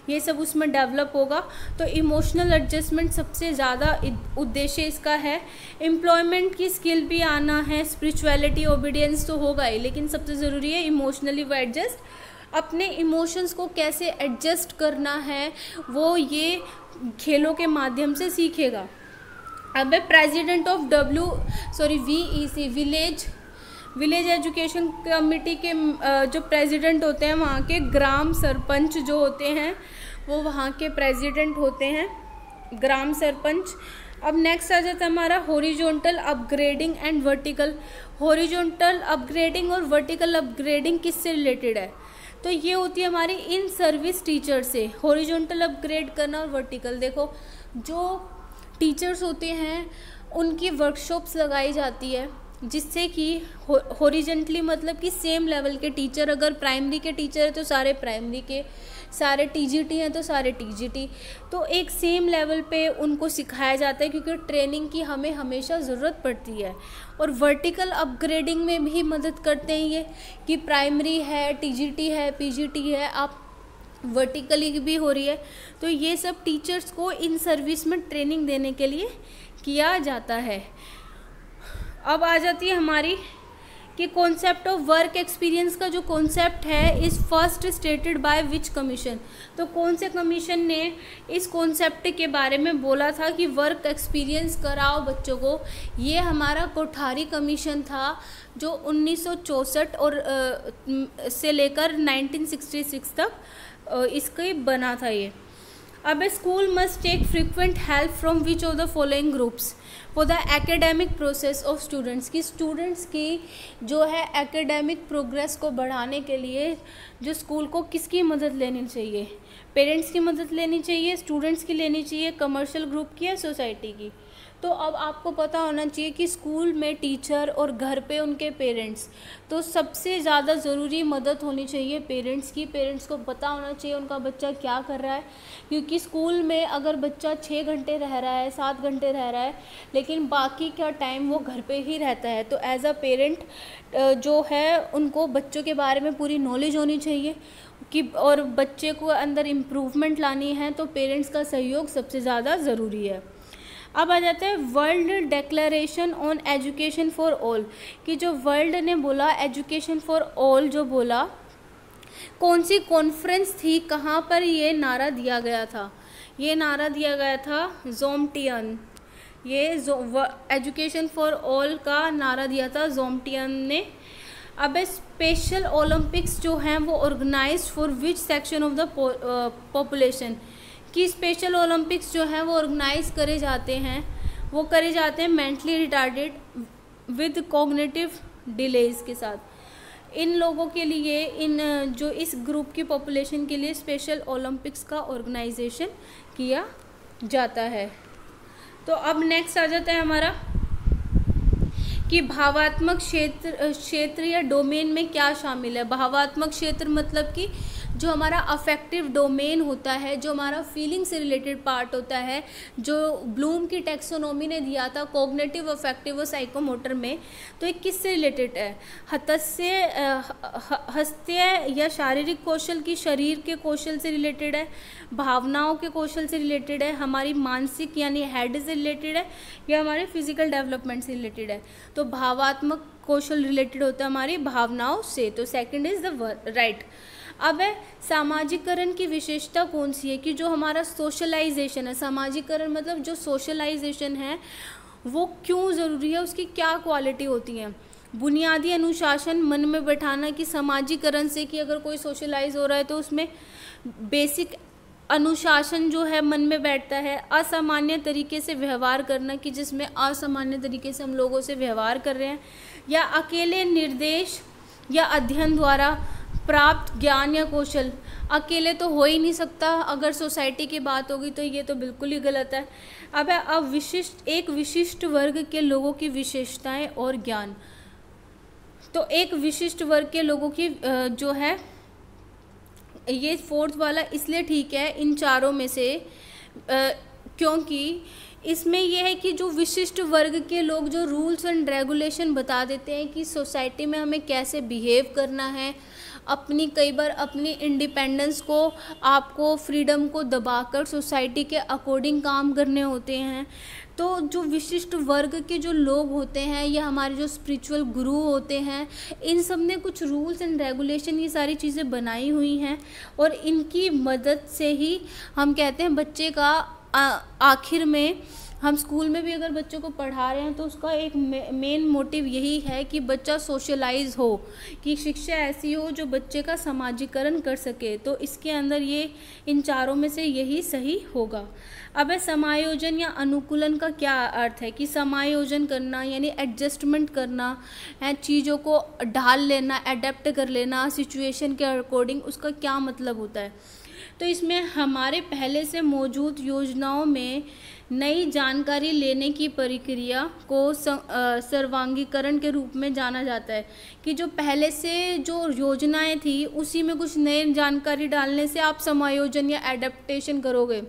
A: ये सब उसमें डेवलप होगा। तो इमोशनल एडजस्टमेंट सबसे ज़्यादा उद्देश्य इसका है। एम्प्लॉयमेंट की स्किल भी आना है, स्पिरिचुअलिटी, ओबीडियंस तो होगा ही, लेकिन सबसे ज़रूरी है इमोशनली वो एडजस्ट, अपने इमोशंस को कैसे एडजस्ट करना है वो ये खेलों के माध्यम से सीखेगा। अब president of VEC village education committee के जो प्रेसिडेंट होते हैं, वहाँ के ग्राम सरपंच जो होते हैं वो वहाँ के प्रेसिडेंट होते हैं, ग्राम सरपंच। अब नेक्स्ट आ जाता है हमारा horizontal upgrading and vertical. Horizontal upgrading और वर्टिकल अपग्रेडिंग किससे रिलेटेड है? तो ये होती है हमारी इन सर्विस टीचर से। हॉरिजॉन्टल अपग्रेड करना और वर्टिकल, देखो जो टीचर्स होते हैं उनकी वर्कशॉप्स लगाई जाती है जिससे कि हॉरिजॉन्टली मतलब कि सेम लेवल के टीचर, अगर प्राइमरी के टीचर है तो सारे प्राइमरी के, सारे टीजीटी हैं तो सारे टीजीटी, तो एक सेम लेवल पे उनको सिखाया जाता है क्योंकि ट्रेनिंग की हमें हमेशा ज़रूरत पड़ती है। और वर्टिकल अपग्रेडिंग में भी मदद करते हैं ये कि प्राइमरी है, टीजीटी है, पीजीटी है, आप वर्टिकली भी हो रही है। तो ये सब टीचर्स को इन सर्विस में ट्रेनिंग देने के लिए किया जाता है। अब आ जाती है हमारी कि कॉन्सेप्ट ऑफ वर्क एक्सपीरियंस का जो कॉन्सेप्ट है is first stated by which commission. तो कौन से कमीशन ने इस कॉन्सेप्ट के बारे में बोला था कि वर्क एक्सपीरियंस कराओ बच्चों को? ये हमारा कोठारी कमीशन था जो 1964 और से लेकर 1966 तक इसके बना था ये। अब school must take frequent help from which of the following groups for the academic process of students. की स्टूडेंट्स की जो है एकेडमिक प्रोग्रेस को बढ़ाने के लिए जो स्कूल को किसकी मदद लेनी चाहिए? पेरेंट्स की मदद लेनी चाहिए, स्टूडेंट्स की लेनी चाहिए, कमर्शियल ग्रुप की या सोसाइटी की? तो अब आपको पता होना चाहिए कि स्कूल में टीचर और घर पे उनके पेरेंट्स, तो सबसे ज़्यादा ज़रूरी मदद होनी चाहिए पेरेंट्स की। पेरेंट्स को पता होना चाहिए उनका बच्चा क्या कर रहा है, क्योंकि स्कूल में अगर बच्चा 6 घंटे रह रहा है, 7 घंटे रह रहा है, लेकिन बाकी का टाइम वो घर पे ही रहता है, तो एज अ पेरेंट जो है उनको बच्चों के बारे में पूरी नॉलेज होनी चाहिए कि और बच्चे को अंदर इम्प्रूवमेंट लानी है, तो पेरेंट्स का सहयोग सबसे ज़्यादा ज़रूरी है। अब आ जाता है world declaration on education for all. कि जो वर्ल्ड ने बोला एजुकेशन फॉर ऑल जो बोला, कौन सी कॉन्फ्रेंस थी, कहाँ पर ये नारा दिया गया था? ये नारा दिया गया था ज़ोमटियन। ये एजुकेशन फॉर ऑल का नारा दिया था ज़ोमटियन ने। अब स्पेशल ओलंपिक्स जो हैं वो organised for which section of the population. कि स्पेशल ओलंपिक्स जो हैं वो ऑर्गेनाइज करे जाते हैं, वो करे जाते हैं mentally retarded with cognitive delays के साथ। इन लोगों के लिए, इन जो इस ग्रुप की पॉपुलेशन के लिए स्पेशल ओलंपिक्स का ऑर्गेनाइजेशन किया जाता है। तो अब नेक्स्ट आ जाता है हमारा कि भावात्मक क्षेत्र या डोमेन में क्या शामिल है। भावात्मक क्षेत्र मतलब कि जो हमारा अफेक्टिव डोमेन होता है, जो हमारा फीलिंग से रिलेटेड पार्ट होता है, जो ब्लूम की टैक्सोनॉमी ने दिया था कॉग्निटिव, अफेक्टिव और साइकोमोटर में, तो ये किससे रिलेटेड है? हस्तीय या शारीरिक कौशल की शरीर के कौशल से रिलेटेड है, भावनाओं के कौशल से रिलेटेड है, हमारी मानसिक यानी हेड से रिलेटेड है, या हमारे फिजिकल डेवलपमेंट से रिलेटेड है? तो भावात्मक कौशल रिलेटेड होता है हमारी भावनाओं से। तो सेकंड इज द राइट। अब है सामाजिकरण की विशेषता कौन सी है? कि जो हमारा सोशलाइजेशन है, सामाजिकरण मतलब जो सोशलाइजेशन है वो क्यों ज़रूरी है, उसकी क्या क्वालिटी होती हैं। बुनियादी अनुशासन मन में बैठाना कि समाजीकरण से, कि अगर कोई सोशलाइज हो रहा है तो उसमें बेसिक अनुशासन जो है मन में बैठता है। असामान्य तरीके से व्यवहार करना कि जिसमें असामान्य तरीके से हम लोगों से व्यवहार कर रहे हैं, या अकेले निर्देश या अध्ययन द्वारा प्राप्त ज्ञान या कौशल। अकेले तो हो ही नहीं सकता, अगर सोसाइटी की बात होगी तो ये तो बिल्कुल ही गलत है। अब एक विशिष्ट वर्ग के लोगों की विशेषताएं और ज्ञान। तो एक विशिष्ट वर्ग के लोगों की जो है, ये फोर्थ वाला इसलिए ठीक है इन चारों में से क्योंकि इसमें यह है कि जो विशिष्ट वर्ग के लोग जो रूल्स एंड रेगुलेशन बता देते हैं कि सोसाइटी में हमें कैसे बिहेव करना है, अपनी कई बार अपनी इंडिपेंडेंस को, आपको फ्रीडम को दबाकर सोसाइटी के अकॉर्डिंग काम करने होते हैं। तो जो विशिष्ट वर्ग के जो लोग होते हैं या हमारे जो स्पिरिचुअल गुरु होते हैं, इन सब ने कुछ रूल्स एंड रेगुलेशन ये सारी चीज़ें बनाई हुई हैं, और इनकी मदद से ही हम कहते हैं बच्चे का आखिर में, हम स्कूल में भी अगर बच्चों को पढ़ा रहे हैं तो उसका एक मेन मोटिव यही है कि बच्चा सोशलाइज हो, कि शिक्षा ऐसी हो जो बच्चे का समाजीकरण कर सके। तो इसके अंदर ये इन चारों में से यही सही होगा। अब समायोजन या अनुकूलन का क्या अर्थ है, कि समायोजन करना यानी एडजस्टमेंट करना है, चीज़ों को ढाल लेना, अडेप्ट कर लेना सिचुएशन के अकॉर्डिंग, उसका क्या मतलब होता है। तो इसमें हमारे पहले से मौजूद योजनाओं में नई जानकारी लेने की प्रक्रिया को सर्वांगीकरण के रूप में जाना जाता है, कि जो पहले से जो योजनाएं थी उसी में कुछ नई जानकारी डालने से आप समायोजन या एडेप्टेशन करोगे।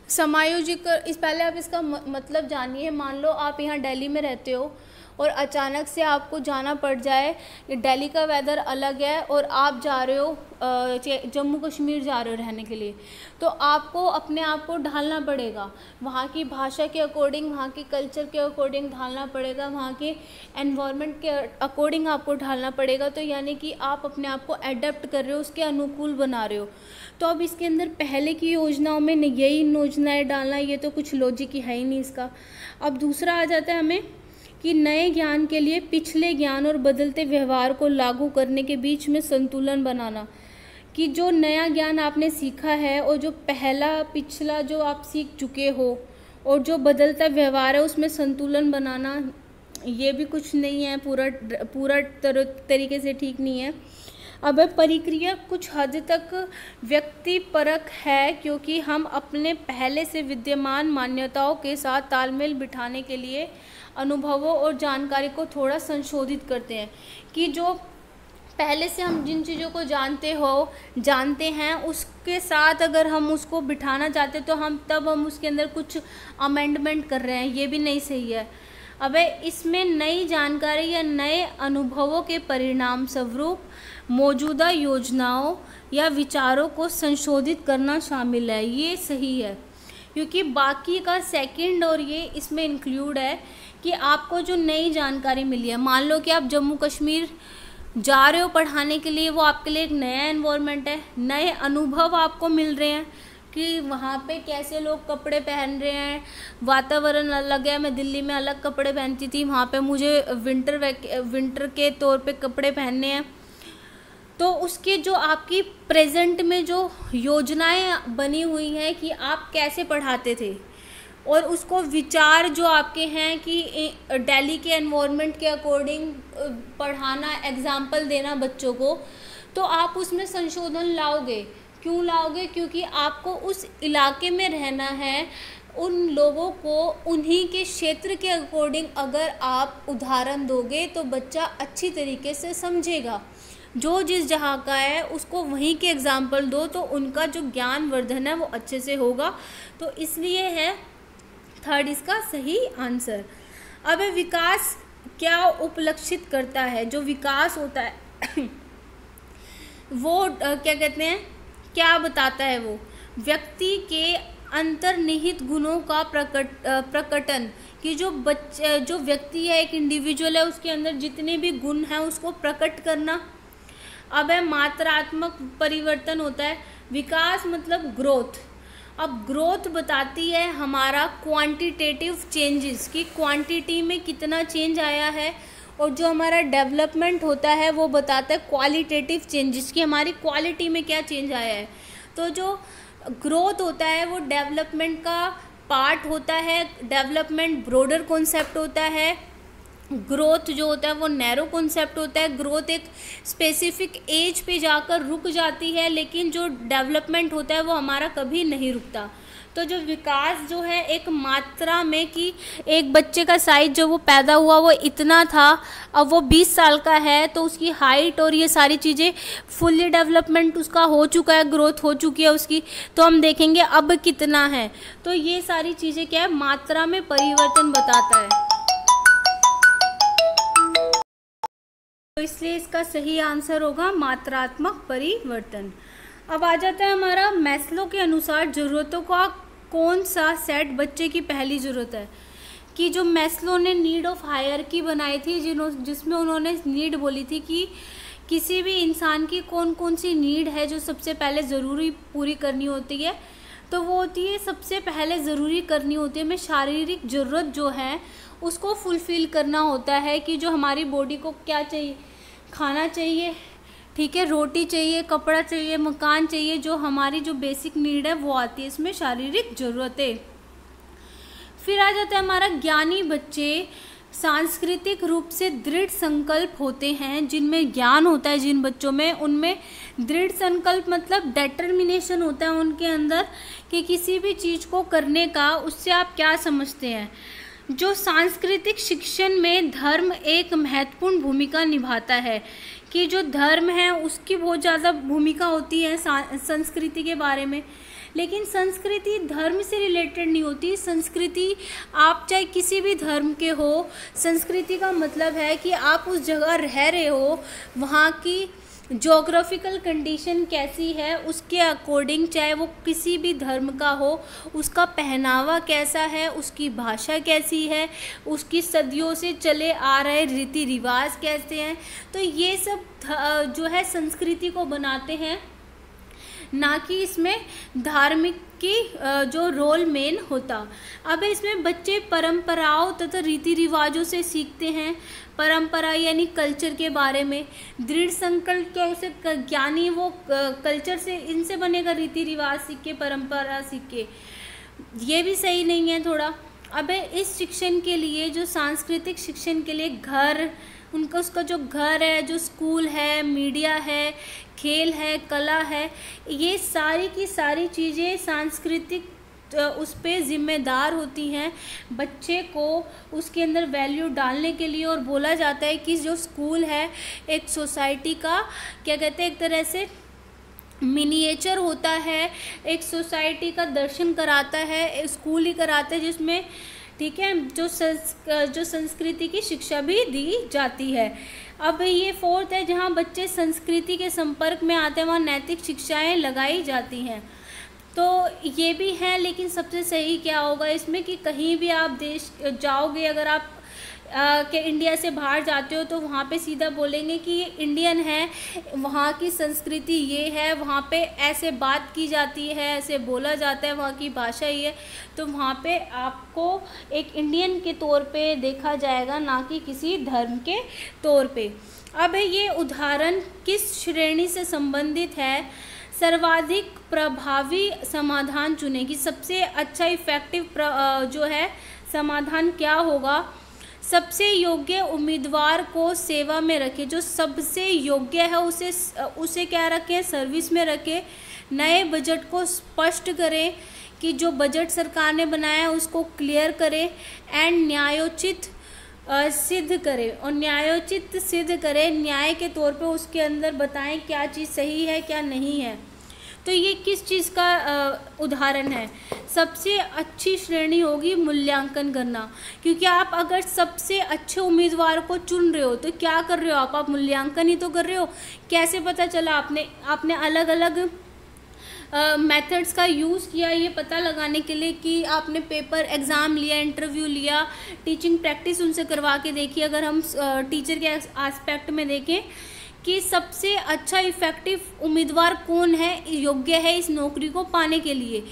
A: समायोजित कर, इस पहले आप इसका मतलब जानिए। मान लो आप यहाँ दिल्ली में रहते हो और अचानक से आपको जाना पड़ जाए, दिल्ली का वेदर अलग है और आप जा रहे हो जम्मू कश्मीर जा रहे हो रहने के लिए, तो आपको अपने आप को ढालना पड़ेगा, वहाँ की भाषा के अकॉर्डिंग, वहाँ की कल्चर के अकॉर्डिंग ढालना पड़ेगा, वहाँ के एनवायरनमेंट के अकॉर्डिंग आपको ढालना पड़ेगा। तो यानी कि आप अपने आप को एडेप्ट कर रहे हो, उसके अनुकूल बना रहे हो। तो अब इसके अंदर पहले की योजनाओं में यही योजनाएं डालना, ये तो कुछ लॉजिक ही है ही नहीं इसका। अब दूसरा आ जाता है हमें कि नए ज्ञान के लिए पिछले ज्ञान और बदलते व्यवहार को लागू करने के बीच में संतुलन बनाना, कि जो नया ज्ञान आपने सीखा है और जो पिछला जो आप सीख चुके हो और जो बदलता व्यवहार है उसमें संतुलन बनाना, ये भी कुछ नहीं है, पूरा तरीके से ठीक नहीं है। अब प्रक्रिया कुछ हद तक व्यक्तिपरक है, क्योंकि हम अपने पहले से विद्यमान मान्यताओं के साथ तालमेल बिठाने के लिए अनुभवों और जानकारी को थोड़ा संशोधित करते हैं, कि जो पहले से हम जिन चीज़ों को जानते हैं उसके साथ अगर हम उसको बिठाना चाहते तो हम उसके अंदर कुछ अमेंडमेंट कर रहे हैं, ये भी नहीं सही है। अब इसमें नई जानकारी या नए अनुभवों के परिणाम स्वरूप मौजूदा योजनाओं या विचारों को संशोधित करना शामिल है, ये सही है। क्योंकि बाकी का सेकंड और ये इसमें इंक्लूड है कि आपको जो नई जानकारी मिली है, मान लो कि आप जम्मू कश्मीर जा रहे हो पढ़ाने के लिए, वो आपके लिए एक नया एनवायरनमेंट है, नए अनुभव आपको मिल रहे हैं कि वहाँ पे कैसे लोग कपड़े पहन रहे हैं, वातावरण अलग है। मैं दिल्ली में अलग कपड़े पहनती थी, वहाँ पे मुझे विंटर के तौर पे कपड़े पहनने हैं। तो उसके जो आपकी प्रेजेंट में जो योजनाएं बनी हुई हैं कि आप कैसे पढ़ाते थे, और उसको विचार जो आपके हैं कि दिल्ली के एनवायरनमेंट के अकॉर्डिंग पढ़ाना, एग्जाम्पल देना बच्चों को, तो आप उसमें संशोधन लाओगे। क्यों लाओगे? क्योंकि आपको उस इलाके में रहना है, उन लोगों को उन्हीं के क्षेत्र के अकॉर्डिंग अगर आप उदाहरण दोगे तो बच्चा अच्छी तरीके से समझेगा। जो जिस जहाँ का है उसको वहीं के एग्जाम्पल दो तो उनका जो ज्ञान वर्धन है वो अच्छे से होगा। तो इसलिए है थर्ड इसका सही आंसर। अब विकास क्या उपलक्षित करता है? जो विकास होता है वो क्या कहते हैं, क्या बताता है? वो व्यक्ति के अंतर्निहित गुणों का प्रकटन, कि जो व्यक्ति है, एक इंडिविजुअल है, उसके अंदर जितने भी गुण हैं उसको प्रकट करना। अब मात्रात्मक परिवर्तन होता है। विकास मतलब ग्रोथ, अब ग्रोथ बताती है हमारा क्वांटिटेटिव चेंजेस, कि क्वांटिटी में कितना चेंज आया है, और जो हमारा डेवलपमेंट होता है वो बताता है क्वालिटेटिव चेंजेस, कि हमारी क्वालिटी में क्या चेंज आया है। तो जो ग्रोथ होता है वो डेवलपमेंट का पार्ट होता है। डेवलपमेंट ब्रॉडर कॉन्सेप्ट होता है, ग्रोथ जो होता है वो नैरो कॉन्सेप्ट होता है। ग्रोथ एक स्पेसिफिक एज पे जाकर रुक जाती है, लेकिन जो डेवलपमेंट होता है वो हमारा कभी नहीं रुकता। तो जो विकास जो है एक मात्रा में, कि एक बच्चे का साइज जो वो पैदा हुआ वो इतना था, अब वो 20 साल का है, तो उसकी हाइट और ये सारी चीज़ें फुल्ली डेवलपमेंट उसका हो चुका है, ग्रोथ हो चुकी है उसकी, तो हम देखेंगे अब कितना है। तो ये सारी चीज़ें क्या है, मात्रा में परिवर्तन बताता है। तो इसलिए इसका सही आंसर होगा मात्रात्मक परिवर्तन। अब आ जाता है हमारा मैस्लो के अनुसार ज़रूरतों का कौन सा सेट बच्चे की पहली ज़रूरत है। कि जो मैस्लो ने नीड ऑफ हायरार्की बनाई थी, जिसमें उन्होंने नीड बोली थी कि किसी भी इंसान की कौन कौन सी नीड है जो सबसे पहले ज़रूरी पूरी करनी होती है, तो वो होती है सबसे पहले ज़रूरी करनी होती है हमें शारीरिक ज़रूरत जो है उसको फुलफ़िल करना होता है। कि जो हमारी बॉडी को क्या चाहिए, खाना चाहिए, ठीक है, रोटी चाहिए, कपड़ा चाहिए, मकान चाहिए, जो हमारी जो बेसिक नीड है वो आती है इसमें शारीरिक ज़रूरतें। फिर आ जाता है हमारा ज्ञानी बच्चे सांस्कृतिक रूप से दृढ़ संकल्प होते हैं, जिनमें ज्ञान होता है जिन बच्चों में, उनमें दृढ़ संकल्प मतलब डेटर्मिनेशन होता है उनके अंदर कि किसी भी चीज़ को करने का। उससे आप क्या समझते हैं, जो सांस्कृतिक शिक्षण में धर्म एक महत्वपूर्ण भूमिका निभाता है। कि जो धर्म है उसकी बहुत ज़्यादा भूमिका होती है संस्कृति के बारे में, लेकिन संस्कृति धर्म से रिलेटेड नहीं होती। संस्कृति आप चाहे किसी भी धर्म के हो, संस्कृति का मतलब है कि आप उस जगह रह रहे हो, वहाँ की जोग्राफिकल कंडीशन कैसी है उसके अकॉर्डिंग, चाहे वो किसी भी धर्म का हो, उसका पहनावा कैसा है, उसकी भाषा कैसी है, उसकी सदियों से चले आ रहे रीति रिवाज कैसे हैं, तो ये सब जो है संस्कृति को बनाते हैं, ना कि इसमें धार्मिक की जो रोल मेन होता। अब इसमें बच्चे परंपराओं तथा रीति रिवाजों से सीखते हैं। परंपरा यानी कल्चर के बारे में, दृढ़ संकल्प क्या, उसे ज्ञानी वो कल्चर से, इनसे बनेगा, रीति रिवाज सीख के, परंपरा सीख के, ये भी सही नहीं है थोड़ा। अब इस शिक्षण के लिए, जो सांस्कृतिक शिक्षण के लिए घर, उनका उसका जो घर है, जो स्कूल है, मीडिया है, खेल है, कला है, ये सारी की सारी चीज़ें सांस्कृतिक उस पर ज़िम्मेदार होती हैं बच्चे को उसके अंदर वैल्यू डालने के लिए। और बोला जाता है कि जो स्कूल है एक सोसाइटी का, क्या कहते हैं, एक तरह से मिनिएचर होता है, एक सोसाइटी का दर्शन कराता है, स्कूल ही कराता है, जिसमें ठीक है जो संस्कृति की शिक्षा भी दी जाती है। अब ये फोर्थ है, जहाँ बच्चे संस्कृति के संपर्क में आते हैं वहाँ नैतिक शिक्षाएं लगाई जाती हैं। तो ये भी है, लेकिन सबसे सही क्या होगा इसमें कि कहीं भी आप देश जाओगे, अगर आप के इंडिया से बाहर जाते हो तो वहाँ पे सीधा बोलेंगे कि ये इंडियन है, वहाँ की संस्कृति ये है, वहाँ पे ऐसे बात की जाती है, ऐसे बोला जाता है, वहाँ की भाषा ये है, तो वहाँ पे आपको एक इंडियन के तौर पे देखा जाएगा, ना कि किसी धर्म के तौर पे। अब ये उदाहरण किस श्रेणी से संबंधित है? सर्वाधिक प्रभावी समाधान चुने, कि सबसे अच्छा इफ़ेक्टिव जो है समाधान क्या होगा। सबसे योग्य उम्मीदवार को सेवा में रखें, जो सबसे योग्य है उसे क्या रखें, सर्विस में रखें। नए बजट को स्पष्ट करें, कि जो बजट सरकार ने बनाया है उसको क्लियर करें। एंड न्यायोचित सिद्ध करें, और न्यायोचित सिद्ध करें, न्याय के तौर पे उसके अंदर बताएं क्या चीज़ सही है क्या नहीं है। तो ये किस चीज़ का उदाहरण है? सबसे अच्छी श्रेणी होगी मूल्यांकन करना, क्योंकि आप अगर सबसे अच्छे उम्मीदवार को चुन रहे हो तो क्या कर रहे हो आप मूल्यांकन ही तो कर रहे हो। कैसे पता चला? आपने अलग अलग मेथड्स का यूज़ किया ये पता लगाने के लिए कि आपने पेपर एग्ज़ाम लिया, इंटरव्यू लिया, टीचिंग प्रैक्टिस उनसे करवा के देखी। अगर हम टीचर के एस्पेक्ट में देखें कि सबसे अच्छा इफ़ेक्टिव उम्मीदवार कौन है, योग्य है इस नौकरी को पाने के लिए।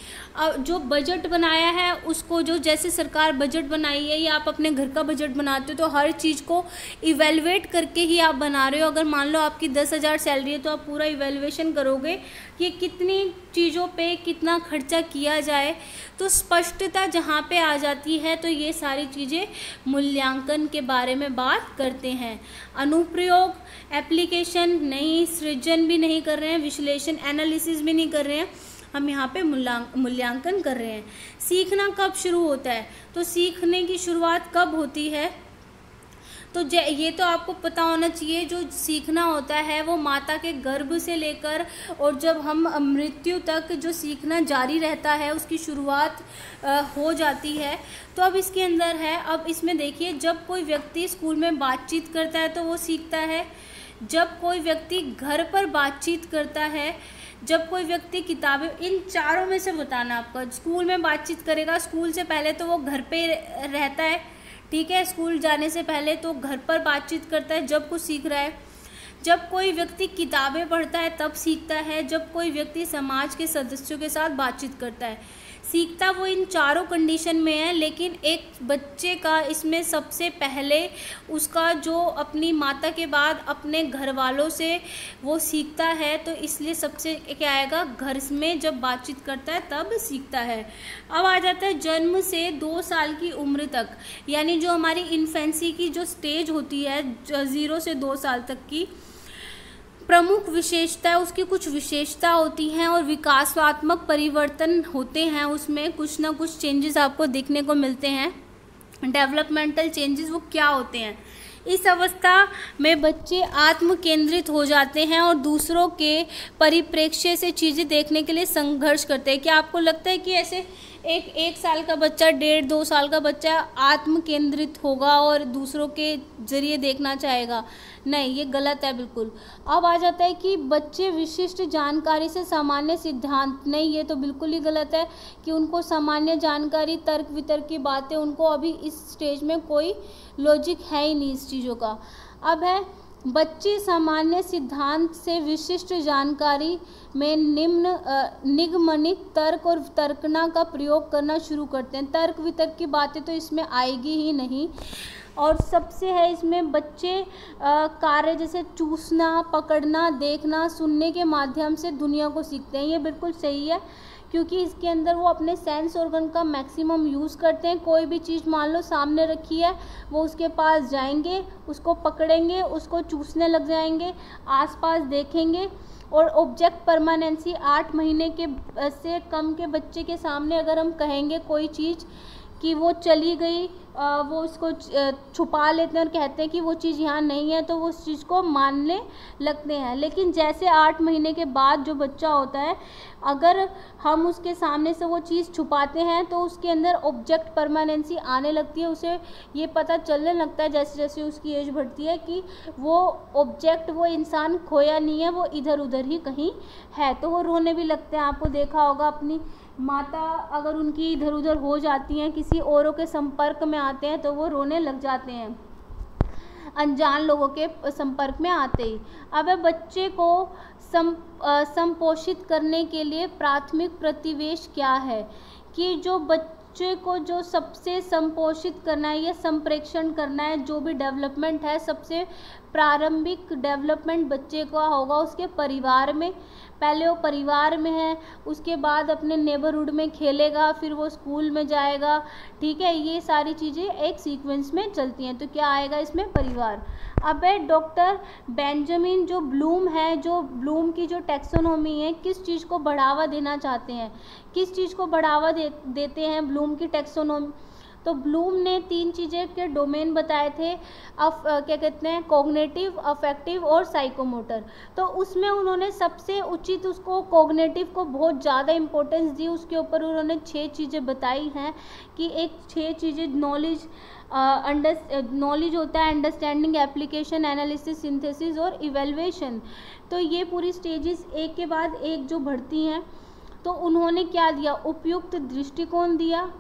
A: जो बजट बनाया है उसको, जो जैसे सरकार बजट बनाई है या आप अपने घर का बजट बनाते हो, तो हर चीज़ को इवेलुएट करके ही आप बना रहे हो। अगर मान लो आपकी 10,000 सैलरी है तो आप पूरा इवेलुएशन करोगे कि कितनी चीज़ों पे कितना खर्चा किया जाए, तो स्पष्टता जहाँ पे आ जाती है तो ये सारी चीज़ें मूल्यांकन के बारे में बात करते हैं। अनुप्रयोग, एप्लीकेशन नहीं, सृजन भी नहीं कर रहे हैं, विश्लेषण एनालिसिस भी नहीं कर रहे हैं, हम यहाँ पे मूल्यांकन कर रहे हैं। सीखना कब शुरू होता है, तो सीखने की शुरुआत कब होती है, तो ये तो आपको पता होना चाहिए। जो सीखना होता है वो माता के गर्भ से लेकर और जब हम मृत्यु तक जो सीखना जारी रहता है उसकी शुरुआत हो जाती है। तो अब इसके अंदर है, अब इसमें देखिए, जब कोई व्यक्ति स्कूल में बातचीत करता है तो वो सीखता है, जब कोई व्यक्ति घर पर बातचीत करता है, जब कोई व्यक्ति किताबें, इन चारों में से बताना आपका। स्कूल में बातचीत करेगा, स्कूल से पहले तो वो घर पे रहता है, ठीक है, स्कूल जाने से पहले तो घर पर बातचीत करता है जब कुछ सीख रहा है। जब कोई व्यक्ति किताबें पढ़ता है तब सीखता है, जब कोई व्यक्ति समाज के सदस्यों के साथ बातचीत करता है। सीखता वो इन चारों कंडीशन में है, लेकिन एक बच्चे का इसमें सबसे पहले उसका जो अपनी माता के बाद अपने घर वालों से वो सीखता है, तो इसलिए सबसे क्या आएगा, घर में जब बातचीत करता है तब सीखता है। अब आ जाता है जन्म से 2 साल की उम्र तक, यानी जो हमारी इन्फेंसी की जो स्टेज होती है 0 से 2 साल तक की, प्रमुख विशेषता है, उसकी कुछ विशेषता होती हैं और विकासात्मक परिवर्तन होते हैं, उसमें कुछ ना कुछ चेंजेस आपको देखने को मिलते हैं। डेवलपमेंटल चेंजेस वो क्या होते हैं, इस अवस्था में बच्चे आत्म केंद्रित हो जाते हैं और दूसरों के परिप्रेक्ष्य से चीज़ें देखने के लिए संघर्ष करते हैं। क्या आपको लगता है कि ऐसे एक साल का बच्चा, 1.5-2 साल का बच्चा आत्म केंद्रित होगा और दूसरों के ज़रिए देखना चाहेगा? नहीं, ये गलत है बिल्कुल। अब आ जाता है कि बच्चे विशिष्ट जानकारी से सामान्य सिद्धांत, नहीं, ये तो बिल्कुल ही गलत है कि उनको सामान्य जानकारी, तर्क वितर्क की बातें, उनको अभी इस स्टेज में कोई लॉजिक है ही नहीं इस चीज़ों का। अब है बच्चे सामान्य सिद्धांत से विशिष्ट जानकारी में निगमनिक तर्क और तर्कना का प्रयोग करना शुरू करते हैं। तर्क वितर्क की बातें तो इसमें आएगी ही नहीं। और सबसे है इसमें बच्चे कार्य जैसे चूसना, पकड़ना, देखना, सुनने के माध्यम से दुनिया को सीखते हैं। ये बिल्कुल सही है, क्योंकि इसके अंदर वो अपने सेंस ऑर्गन का मैक्सिमम यूज़ करते हैं। कोई भी चीज़ मान लो सामने रखी है, वो उसके पास जाएंगे, उसको पकड़ेंगे, उसको चूसने लग जाएंगे, आसपास देखेंगे। और ऑब्जेक्ट परमानेंसी 8 महीने के से कम के बच्चे के सामने अगर हम कहेंगे कोई चीज़ कि वो चली गई, वो उसको छुपा लेते हैं और कहते हैं कि वो चीज़ यहाँ नहीं है, तो वो उस चीज़ को मानने लगते हैं। लेकिन जैसे 8 महीने के बाद जो बच्चा होता है, अगर हम उसके सामने से वो चीज़ छुपाते हैं तो उसके अंदर ऑब्जेक्ट परमानेंसी आने लगती है। उसे ये पता चलने लगता है जैसे जैसे उसकी एज बढ़ती है कि वो ऑब्जेक्ट, वो इंसान खोया नहीं है, वो इधर उधर ही कहीं है। तो वो रोने भी लगते हैं। आपको देखा होगा, अपनी माता अगर उनकी इधर उधर हो जाती हैं, किसी औरों के संपर्क में आते हैं तो वो रोने लग जाते हैं, अनजान लोगों के संपर्क में आते ही। अब बच्चे को संपोषित करने के लिए प्राथमिक प्रतिवेश क्या है, कि जो बच्चे को जो सबसे संपोषित करना है या संप्रेषण करना है, जो भी डेवलपमेंट है, सबसे प्रारंभिक डेवलपमेंट बच्चे का होगा उसके परिवार में। पहले वो परिवार में है, उसके बाद अपने नेबरहुड में खेलेगा, फिर वो स्कूल में जाएगा, ठीक है। ये सारी चीज़ें एक सीक्वेंस में चलती हैं। तो क्या आएगा इसमें, परिवार। अब है डॉक्टर बेंजामिन जो ब्लूम है, जो ब्लूम की जो टैक्सोनॉमी है, किस चीज़ को बढ़ावा देना चाहते हैं, किस चीज़ को बढ़ावा देते हैं ब्लूम की टैक्सोनॉमी। तो ब्लूम ने 3 चीज़ें के डोमेन बताए थे, क्या कहते हैं, कॉग्निटिव, अफेक्टिव और साइकोमोटर। तो उसमें उन्होंने सबसे उचित उसको कॉग्निटिव को बहुत ज़्यादा इम्पोर्टेंस दी। उसके ऊपर उन्होंने 6 चीज़ें बताई हैं कि एक 6 चीज़ें नॉलेज होता है, अंडरस्टैंडिंग, एप्लीकेशन, एनालिसिस, सिंथेसिस और इवेल्युएशन। तो ये पूरी स्टेजेस एक के बाद एक जो बढ़ती हैं। तो उन्होंने क्या दिया, उपयुक्त दृष्टिकोण दिया,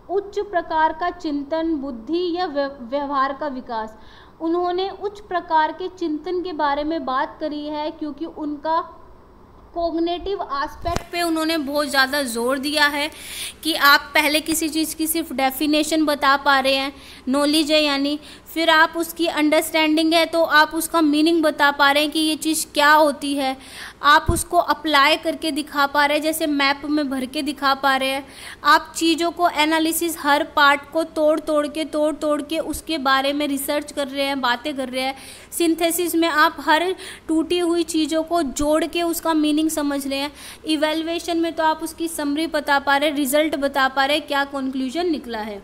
A: उच्च प्रकार का चिंतन, बुद्धि या व्यवहार का विकास। उन्होंने उच्च प्रकार के चिंतन के बारे में बात करी है, क्योंकि उनका कॉग्निटिव एस्पेक्ट पे उन्होंने बहुत ज़्यादा जोर दिया है कि आप पहले किसी चीज़ की सिर्फ डेफिनेशन बता पा रहे हैं, नॉलेज है यानी, फिर आप उसकी अंडरस्टैंडिंग है तो आप उसका मीनिंग बता पा रहे हैं कि ये चीज़ क्या होती है, आप उसको अप्लाई करके दिखा पा रहे हैं, जैसे मैप में भर के दिखा पा रहे हैं, आप चीज़ों को एनालिसिस हर पार्ट को तोड़ तोड़ के उसके बारे में रिसर्च कर रहे हैं, बातें कर रहे हैं। सिंथेसिस में आप हर टूटी हुई चीज़ों को जोड़ के उसका मीनिंग समझ रहे हैं। इवैल्यूएशन में तो आप उसकी समरी बता पा रहे हैं, रिजल्ट बता पा रहे हैं, क्या कंक्लूजन निकला है।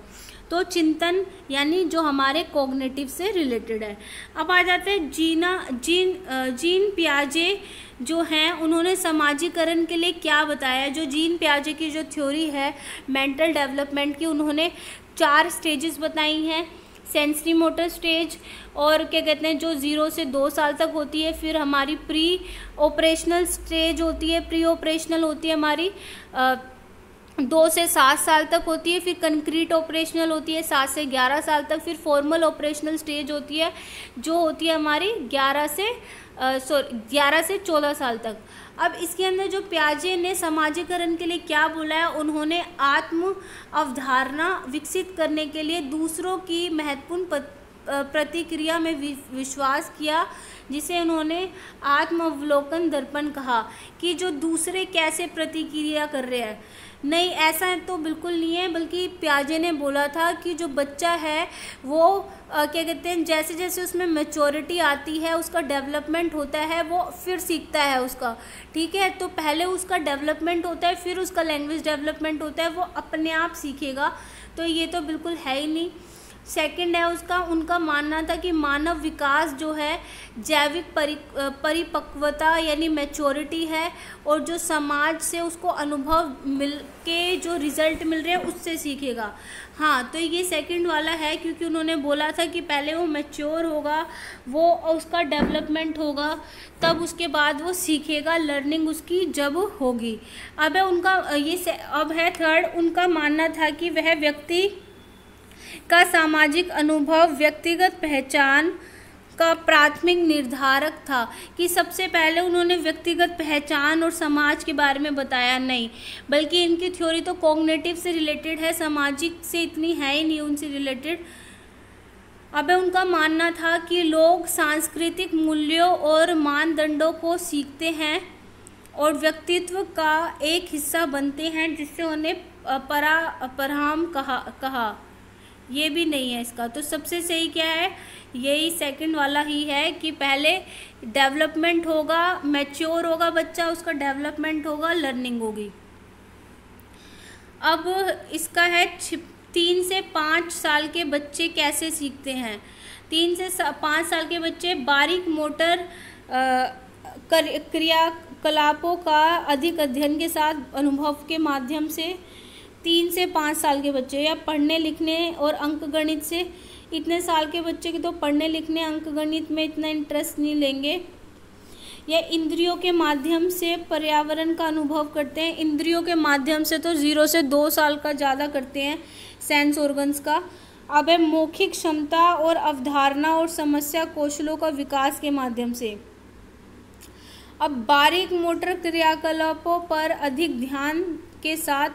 A: तो चिंतन यानी जो हमारे कॉग्निटिव से रिलेटेड है। अब आ जाते हैं जीन पियाजे जो हैं, उन्होंने समाजीकरण के लिए क्या बताया। जो जीन पियाजे की जो थ्योरी है मेंटल डेवलपमेंट की, उन्होंने 4 स्टेजेस बताई हैं। सेंसरी मोटर स्टेज, और क्या कहते हैं जो 0 से 2 साल तक होती है। फिर हमारी प्री ऑपरेशनल स्टेज होती है, प्री ऑपरेशनल होती है हमारी 2 से 7 साल तक होती है। फिर कंक्रीट ऑपरेशनल होती है 7 से 11 साल तक। फिर फॉर्मल ऑपरेशनल स्टेज होती है जो होती है हमारी 11 से 14 साल तक। अब इसके अंदर जो पियाजे ने समाजीकरण के लिए क्या बोला है, उन्होंने आत्म अवधारणा विकसित करने के लिए दूसरों की महत्वपूर्ण प्रतिक्रिया में विश्वास किया, जिसे उन्होंने आत्मावलोकन दर्पण कहा, कि जो दूसरे कैसे प्रतिक्रिया कर रहे हैं। नहीं, ऐसा तो बिल्कुल नहीं है, बल्कि पियाजे ने बोला था कि जो बच्चा है वो क्या कहते हैं जैसे जैसे उसमें मैच्योरिटी आती है, उसका डेवलपमेंट होता है, वो फिर सीखता है उसका, ठीक है। तो पहले उसका डेवलपमेंट होता है, फिर उसका लैंग्वेज डेवलपमेंट होता है, वो अपने आप सीखेगा। तो ये तो बिल्कुल है ही नहीं। सेकंड है उनका मानना था कि मानव विकास जो है जैविक परिपक्वता यानी मैच्योरिटी है, और जो समाज से उसको अनुभव मिल के जो रिज़ल्ट मिल रहे हैं उससे सीखेगा। हाँ, तो ये सेकंड वाला है, क्योंकि उन्होंने बोला था कि पहले वो मैच्योर होगा, वो उसका डेवलपमेंट होगा, तब उसके बाद वो सीखेगा, लर्निंग उसकी जब होगी। अब है उनका अब है थर्ड, उनका मानना था कि वह व्यक्ति का सामाजिक अनुभव व्यक्तिगत पहचान का प्राथमिक निर्धारक था, कि सबसे पहले उन्होंने व्यक्तिगत पहचान और समाज के बारे में बताया नहीं, बल्कि इनकी थ्योरी तो कॉग्निटिव से रिलेटेड है, सामाजिक से इतनी है ही नहीं उनसे रिलेटेड। अब उनका मानना था कि लोग सांस्कृतिक मूल्यों और मानदंडों को सीखते हैं और व्यक्तित्व का एक हिस्सा बनते हैं, जिससे उन्हें पराम कहा। ये भी नहीं है इसका। तो सबसे सही क्या है, यही सेकंड वाला ही है कि पहले डेवलपमेंट होगा, मैच्योर होगा बच्चा, उसका डेवलपमेंट होगा, लर्निंग होगी। अब इसका है 3 से 5 साल के बच्चे कैसे सीखते हैं। 3 से 5 साल के बच्चे बारीक मोटर क्रियाकलापों का अधिक अध्ययन के साथ अनुभव के माध्यम से 3 से 5 साल के बच्चे, या पढ़ने लिखने और अंकगणित से, इतने साल के बच्चे की तो पढ़ने लिखने अंकगणित में इतना इंटरेस्ट नहीं लेंगे, या इंद्रियों के माध्यम से पर्यावरण का अनुभव करते हैं। इंद्रियों के माध्यम से तो 0 से 2 साल का ज़्यादा करते हैं, सेंस ऑर्गन्स का। अब है मौखिक क्षमता और अवधारणा और समस्या कौशलों का विकास के माध्यम से। अब बारीक मोटर क्रियाकलापों पर अधिक ध्यान के साथ,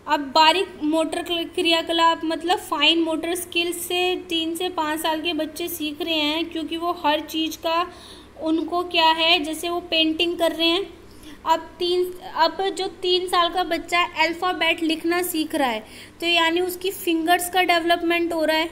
A: अब बारीक मोटर क्रियाकलाप मतलब फाइन मोटर स्किल्स से 3 से 5 साल के बच्चे सीख रहे हैं, क्योंकि वो हर चीज़ का उनको क्या है, जैसे वो पेंटिंग कर रहे हैं। अब जो 3 साल का बच्चा अल्फ़ाबेट लिखना सीख रहा है, तो यानी उसकी फिंगर्स का डेवलपमेंट हो रहा है,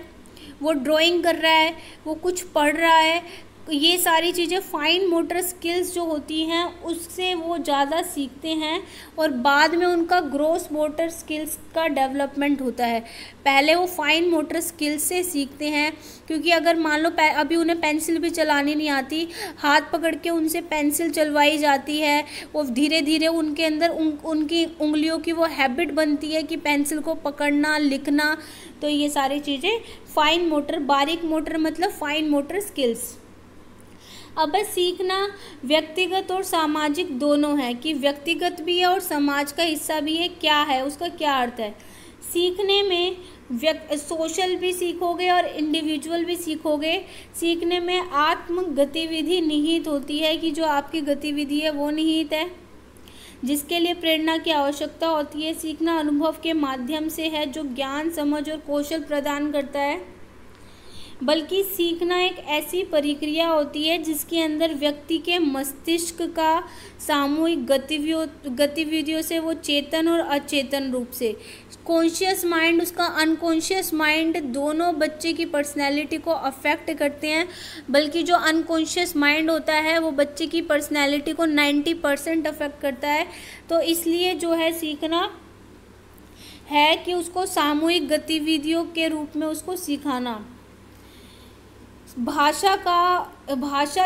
A: वो ड्राइंग कर रहा है, वो कुछ पढ़ रहा है। ये सारी चीज़ें फाइन मोटर स्किल्स जो होती हैं उससे वो ज़्यादा सीखते हैं, और बाद में उनका ग्रॉस मोटर स्किल्स का डेवलपमेंट होता है। पहले वो फाइन मोटर स्किल्स से सीखते हैं, क्योंकि अगर मान लो अभी उन्हें पेंसिल भी चलानी नहीं आती, हाथ पकड़ के उनसे पेंसिल चलवाई जाती है, वो धीरे धीरे उनके अंदर उनकी उंगलियों की वो हैबिट बनती है कि पेंसिल को पकड़ना, लिखना। तो ये सारी चीज़ें फाइन मोटर, बारीक मोटर मतलब फाइन मोटर स्किल्स। अब सीखना व्यक्तिगत और सामाजिक दोनों है, कि व्यक्तिगत भी है और समाज का हिस्सा भी है। क्या है उसका क्या अर्थ है, सीखने में सोशल भी सीखोगे और इंडिविजुअल भी सीखोगे। सीखने में आत्म गतिविधि निहित होती है, कि जो आपकी गतिविधि है वो निहित है, जिसके लिए प्रेरणा की आवश्यकता होती है। सीखना अनुभव के माध्यम से है, जो ज्ञान, समझ और कौशल प्रदान करता है। बल्कि सीखना एक ऐसी प्रक्रिया होती है जिसके अंदर व्यक्ति के मस्तिष्क का सामूहिक गतिविधियों से वो चेतन और अचेतन रूप से, कॉन्शियस माइंड, उसका अनकॉन्शियस माइंड, दोनों बच्चे की पर्सनैलिटी को अफेक्ट करते हैं। बल्कि जो अनकॉन्शियस माइंड होता है वो बच्चे की पर्सनैलिटी को 90% अफेक्ट करता है। तो इसलिए जो है सीखना है कि उसको सामूहिक गतिविधियों के रूप में उसको सिखाना। भाषा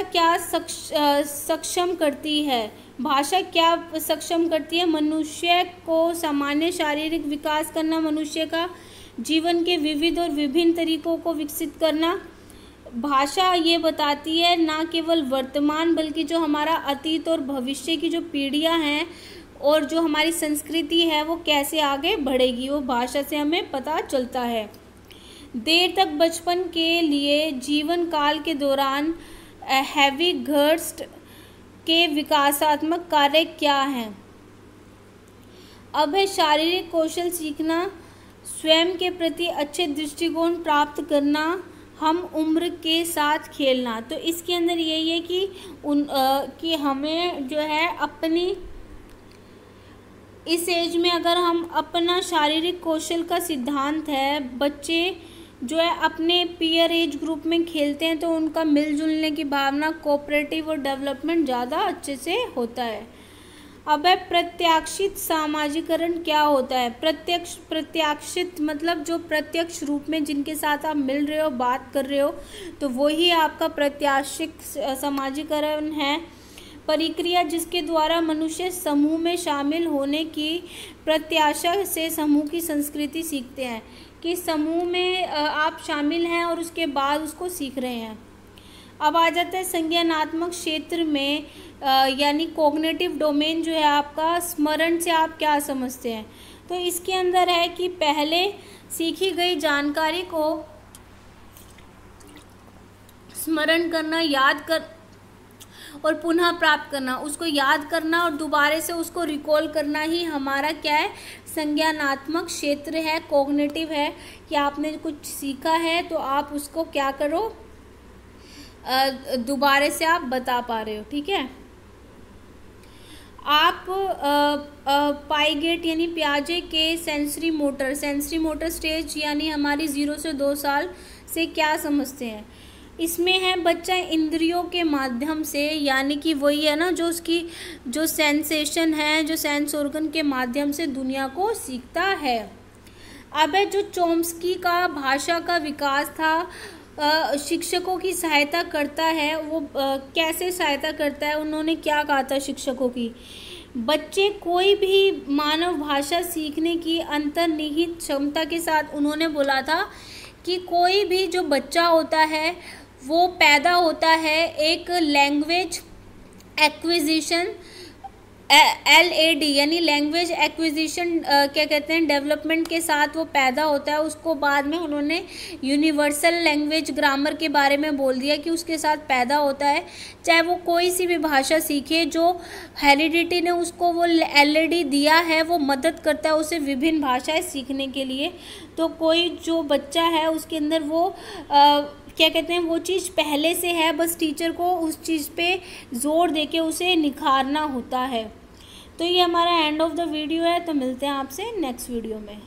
A: क्या सक्षम करती है? भाषा क्या सक्षम करती है? मनुष्य को सामान्य शारीरिक विकास करना, मनुष्य का जीवन के विविध और विभिन्न तरीकों को विकसित करना। भाषा ये बताती है ना केवल वर्तमान बल्कि जो हमारा अतीत और भविष्य की जो पीढ़ियां हैं और जो हमारी संस्कृति है वो कैसे आगे बढ़ेगी, वो भाषा से हमें पता चलता है। देर तक बचपन के लिए जीवन काल के दौरान हैवी घर्स्ट के विकासात्मक कार्य क्या हैं? अब है शारीरिक कौशल सीखना, स्वयं के प्रति अच्छे दृष्टिकोण प्राप्त करना, हम उम्र के साथ खेलना। तो इसके अंदर यही है कि हमें जो है अपनी इस एज में अगर हम अपना शारीरिक कौशल का सिद्धांत है, बच्चे जो है अपने पीयर एज ग्रुप में खेलते हैं तो उनका मिलजुलने की भावना, कोऑपरेटिव और डेवलपमेंट ज़्यादा अच्छे से होता है। अब है प्रत्याशित सामाजिकरण क्या होता है? प्रत्याशित मतलब जो प्रत्यक्ष रूप में जिनके साथ आप मिल रहे हो, बात कर रहे हो, तो वही आपका प्रत्याशित सामाजिकरण है। प्रक्रिया जिसके द्वारा मनुष्य समूह में शामिल होने की प्रत्याशा से समूह की संस्कृति सीखते हैं, कि समूह में आप शामिल हैं और उसके बाद उसको सीख रहे हैं। अब आ जाता है संज्ञानात्मक क्षेत्र में, यानी कॉग्निटिव डोमेन जो है आपका, स्मरण से आप क्या समझते हैं? तो इसके अंदर है कि पहले सीखी गई जानकारी को स्मरण करना, याद कर और पुनः प्राप्त करना, उसको याद करना और दोबारा से उसको रिकॉल करना ही हमारा क्या है? संज्ञानात्मक क्षेत्र है, कॉग्निटिव है। कि आपने कुछ सीखा है तो आप उसको क्या करो, दोबारा से आप बता पा रहे हो। ठीक है। आप पाइगेट यानी पियाजे के सेंसरी मोटर स्टेज यानी हमारी 0 से 2 साल से क्या समझते हैं? इसमें है बच्चा इंद्रियों के माध्यम से, यानी कि वही है ना जो उसकी जो सेंसेशन है, जो सेंस ऑर्गन के माध्यम से दुनिया को सीखता है। अब है जो चॉम्स्की का भाषा का विकास था, शिक्षकों की सहायता करता है। वो कैसे सहायता करता है? उन्होंने क्या कहा था शिक्षकों की? बच्चे कोई भी मानव भाषा सीखने की अंतर्निहित क्षमता के साथ, उन्होंने बोला था कि कोई भी जो बच्चा होता है वो पैदा होता है एक लैंग्वेज एक्विजिशन LAD यानी लैंग्वेज एक्विजिशन क्या कहते हैं, डेवलपमेंट के साथ वो पैदा होता है। उसको बाद में उन्होंने यूनिवर्सल लैंग्वेज ग्रामर के बारे में बोल दिया कि उसके साथ पैदा होता है। चाहे वो कोई सी भी भाषा सीखे, जो हेरिडिटी ने उसको वो LAD दिया है वो मदद करता है उसे विभिन्न भाषाएं सीखने के लिए। तो कोई जो बच्चा है उसके अंदर वो क्या कहते हैं, वो चीज़ पहले से है, बस टीचर को उस चीज़ पे जोर देके उसे निखारना होता है। तो ये हमारा एंड ऑफ द वीडियो है। तो मिलते हैं आपसे नेक्स्ट वीडियो में।